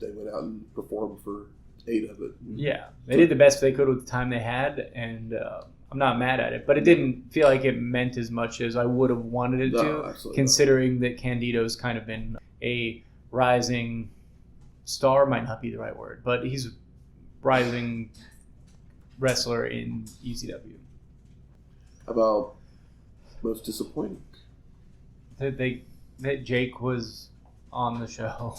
they went out and performed for 8 of it. Yeah, they did the best they could with the time they had, and I'm not mad at it. But it didn't feel like it meant as much as I would have wanted it to, considering that Candido's kind of been a rising star, might not be the right word, but he's a rising wrestler in ECW. How about most disappointing? That Jake was on the show.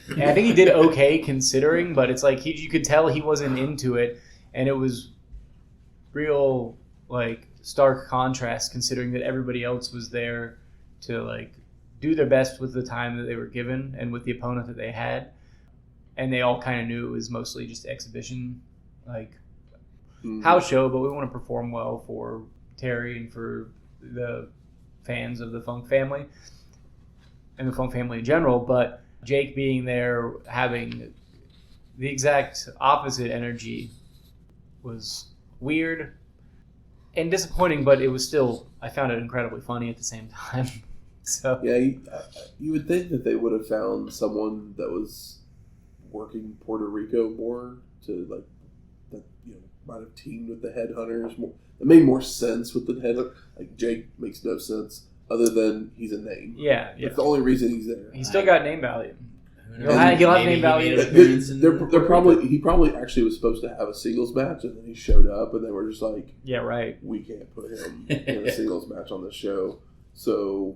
And I think he did okay considering, but it's you could tell he wasn't into it, and it was real stark contrast considering that everybody else was there to do their best with the time that they were given and with the opponent that they had, and they all kind of knew it was mostly just exhibition house show, but we want to perform well for Terry and for the fans of the Funk family and the Funk family in general. But Jake being there having the exact opposite energy was weird and disappointing, but it was still, I found it incredibly funny at the same time. So yeah, you would think that they would have found someone that was working Puerto Rico more to that might have teamed with the Headhunters more. It made more sense with the Headhunters. Jake makes no sense other than he's a name. Yeah. That's the only reason he's there. He's still got name value. He'll have name value. They're probably he probably actually was supposed to have a singles match, and then he showed up, and they were just yeah, right. We can't put him in a singles match on this show, so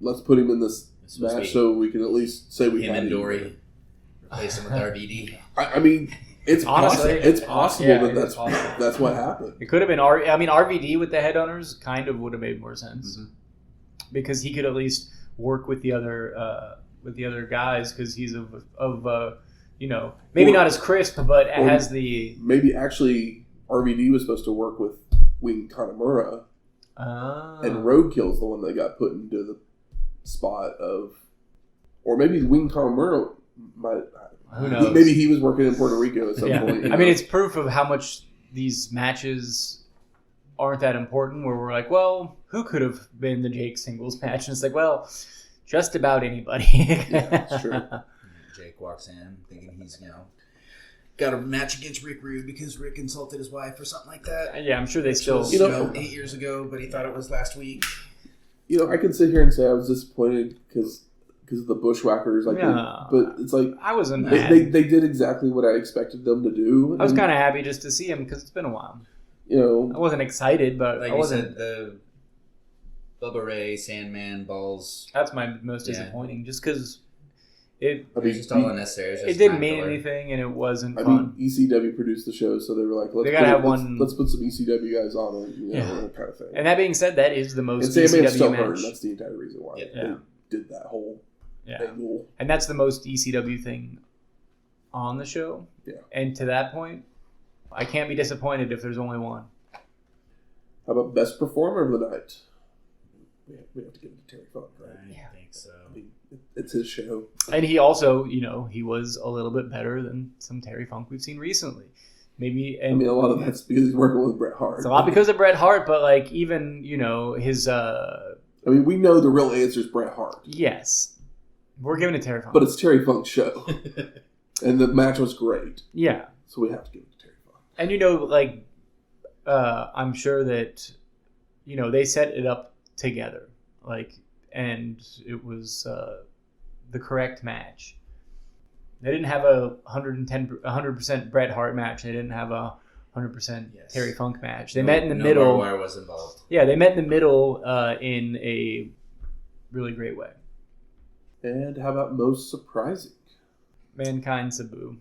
let's put him in this match so we can at least say we him had and Dory. Replace him with RVD. I mean, it's honestly possible. It's possible that's what happened. It could have been RVD with the Headhunters kind of would have made more sense because he could at least work with the other guys because he's of maybe not as crisp, but has the maybe actually RVD was supposed to work with Wing Kanemura, and Roadkill's the one that got put into the spot of, or maybe Wing Kanemura might. Who knows? Maybe he was working in Puerto Rico at some point. I mean, it's proof of how much these matches aren't that important. Where we're well, who could have been the Jake singles match? And it's just about anybody. Yeah, that's true. Jake walks in thinking he's, got a match against Rick Rude because Rick insulted his wife or something like that. Yeah, I'm sure they still... Was, 8 years ago, but he thought it was last week. I can sit here and say I was disappointed because of the Bushwhackers. But it's like... I wasn't mad. mad. They did exactly what I expected them to do. I was kind of happy just to see him because it's been a while. I wasn't excited, but like I wasn't... you said, the Buh Buh Ray, Sandman, Balls. That's my most disappointing, just because it was just all unnecessary. It didn't mean anything, and it wasn't fun. ECW produced the show, so they were like, let's put some ECW guys on it, that kind of thing. And that being said, that is the most and Sandman's ECW still match. hurt. That's the entire reason why they did that whole angle. And that's the most ECW thing on the show. Yeah. And to that point, I can't be disappointed if there's only one. How about best performer of the night? We have to give it to Terry Funk, right? I think so. It's his show. And he also, he was a little bit better than some Terry Funk we've seen recently. Maybe. And a lot of that's because he's working with Bret Hart. It's a lot because of Bret Hart, but even, his... we know the real answer is Bret Hart. Yes. We're giving it to Terry Funk. But it's Terry Funk's show. And the match was great. Yeah. So we have to give it to Terry Funk. And, I'm sure that, they set it up together. And it was the correct match. They didn't have a 100% Bret Hart match. They didn't have a 100% Terry Funk match. They met in the middle. Wire was involved. Yeah, they met in the middle in a really great way. And how about most surprising? Mankind Sabu.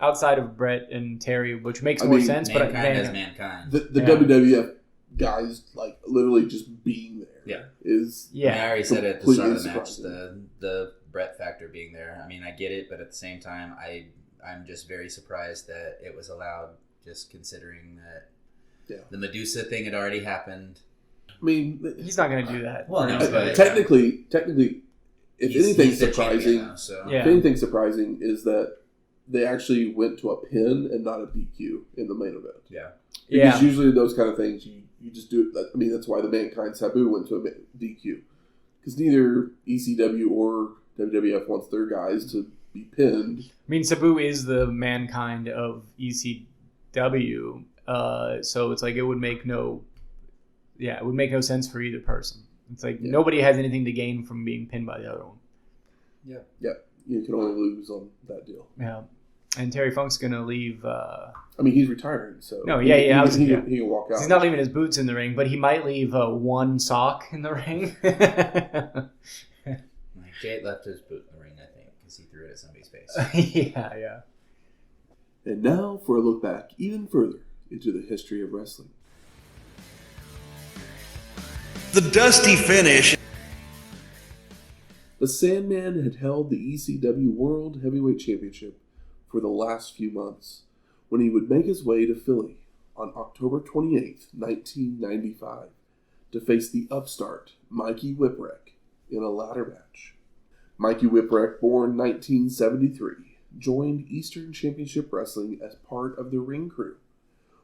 Outside of Bret and Terry, which makes more sense. Mankind as Mankind. The WWF guys, literally just being there. Yeah. I already said it at the start of the match, the Bret factor being there. I get it, but at the same time, I'm just very surprised that it was allowed, just considering that the Medusa thing had already happened. He's not going to do that. Well, no, but technically, if anything's surprising is that they actually went to a pin and not a DQ in the main event. Yeah. Because usually those kind of things, you just do it. That's why the Mankind Sabu went to a DQ. Because neither ECW or WWF wants their guys to be pinned. Sabu is the Mankind of ECW. So it's it would make no sense for either person. It's nobody has anything to gain from being pinned by the other one. Yeah. Yeah. You can only lose on that deal. Yeah. And Terry Funk's going to leave... he's retiring, so... No, he can walk out. He's not leaving his boots in the ring, but he might leave one sock in the ring. Jade left his boot in the ring, I think, because he threw it at somebody's face. Yeah. And now for a look back even further into the history of wrestling. The dusty finish. The Sandman had held the ECW World Heavyweight Championship for the last few months when he would make his way to Philly on October 28th, 1995 to face the upstart Mikey Whipwreck in a ladder match. Mikey Whipwreck, born 1973, joined Eastern Championship Wrestling as part of the ring crew,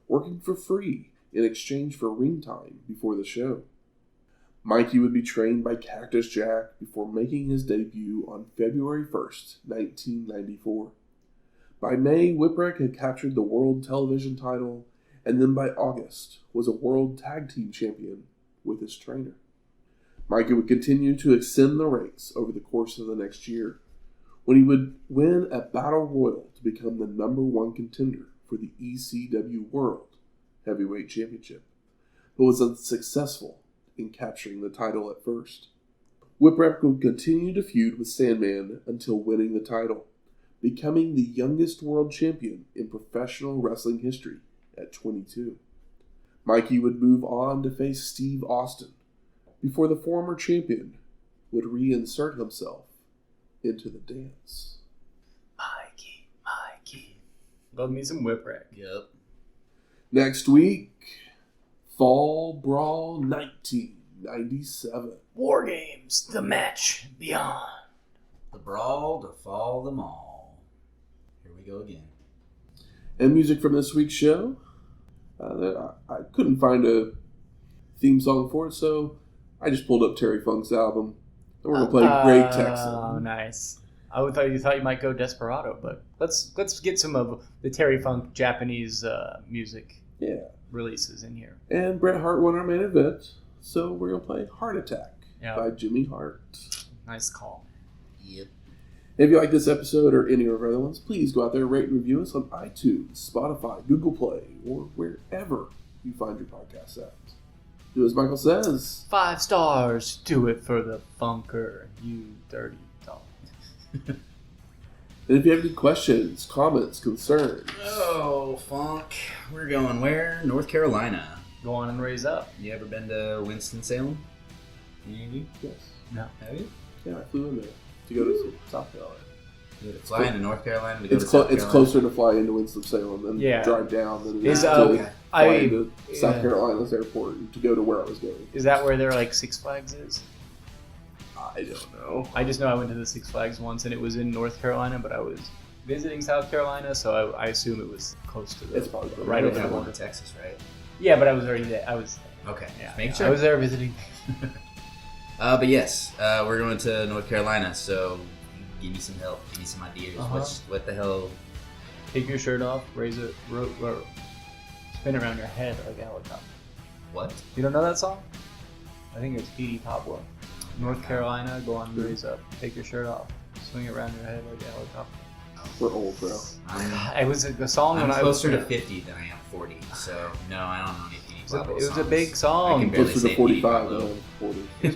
working for free in exchange for ring time before the show. Mikey would be trained by Cactus Jack before making his debut on February 1st, 1994. By May, Whipwreck had captured the World Television title, and then by August was a World Tag Team Champion with his trainer. Mikey would continue to ascend the ranks over the course of the next year, when he would win a Battle Royal to become the #1 contender for the ECW World Heavyweight Championship, but was unsuccessful in capturing the title at first. Whipwreck would continue to feud with Sandman until winning the title, becoming the youngest world champion in professional wrestling history at 22. Mikey would move on to face Steve Austin before the former champion would reinsert himself into the dance. Mikey. Love me some Whipwreck. Yep. Next week, Fall Brawl 1997. War Games, the match beyond. The brawl to fall them all. Here we go again. And music from this week's show. I couldn't find a theme song for it, so I just pulled up Terry Funk's album. We're gonna play Great Texan. Oh, nice. You thought you might go Desperado, but let's get some of the Terry Funk Japanese music releases in here. And Bret Hart won our main event, so we're gonna play Heart Attack by Jimmy Hart. Nice call. Yep. If you like this episode or any of our other ones, please go out there and rate and review us on iTunes, Spotify, Google Play, or wherever you find your podcasts at. Do as Michael says. 5 stars. Do it for the funker, you dirty dog. And if you have any questions, comments, concerns. Oh, Funk. We're going where? North Carolina. Go on and raise up. You ever been to Winston-Salem? Yes. No. Have you? Yeah, I flew in there to go to South Carolina. You had to fly into North Carolina to go to South Carolina? It's closer to fly into Winston-Salem than drive down than it is to fly into South Carolina's airport and to go to where I was going. Is that where their Six Flags is? I don't know. I just know I went to the Six Flags once and it was in North Carolina, but I was visiting South Carolina, so I assume it was close to the... It's probably right over there. the One border. to Texas, right? Yeah, but I was already there. Okay. Yeah, Make sure. I was there visiting. But yes, we're going to North Carolina, so give me some help, give me some ideas. What the hell? Take your shirt off, raise it, spin around your head like a helicopter. What? You don't know that song? I think it's Petey Pablo. North Carolina, go on, raise up, take your shirt off, swing it around your head like a helicopter. We're old, bro. It was a song I'm when I was closer to 50 than I am 40, so no, I don't know any Petey Pablo It was songs. a big I song. can barely Closer say to 45 Petey Pablo. than 40. It was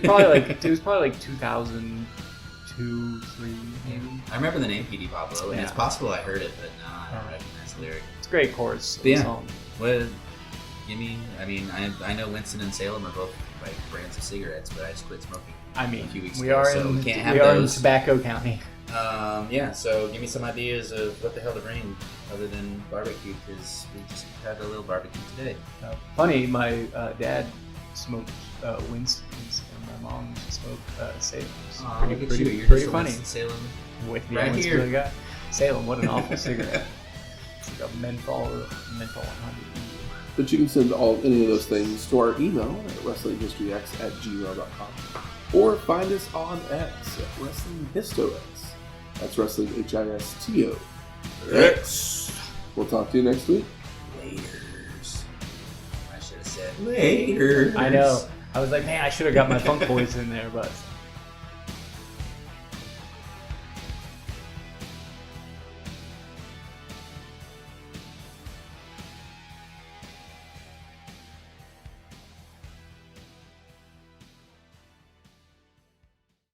probably like 2002, 3 maybe. I remember the name Petey Pablo, and Yeah. it's possible I heard it, but no, I don't recognize the lyric. It's a great chorus. But yeah. Song. What? Give me. I know Winston and Salem are both like brands of cigarettes, but I just quit smoking. I mean, a few weeks we ago, are so in we can't have we are in those. Tobacco County. Yeah. So give me some ideas of what the hell to bring other than barbecue, because we just had a little barbecue today. Funny, my dad smoked Winston's and my mom smoked Salem's. Pretty funny. Salem. With the Right Winston here. guy. Salem, what an awful cigarette. It's like a menthol 100. But you can send any of those things to our email at wrestlinghistoryx@gmail.com or find us on X at WrestlingHistoX. That's Wrestling HISTO. X. We'll talk to you next week. Laters. I should have said laters. I know. I was like, man, I should have got my funk voice in there, but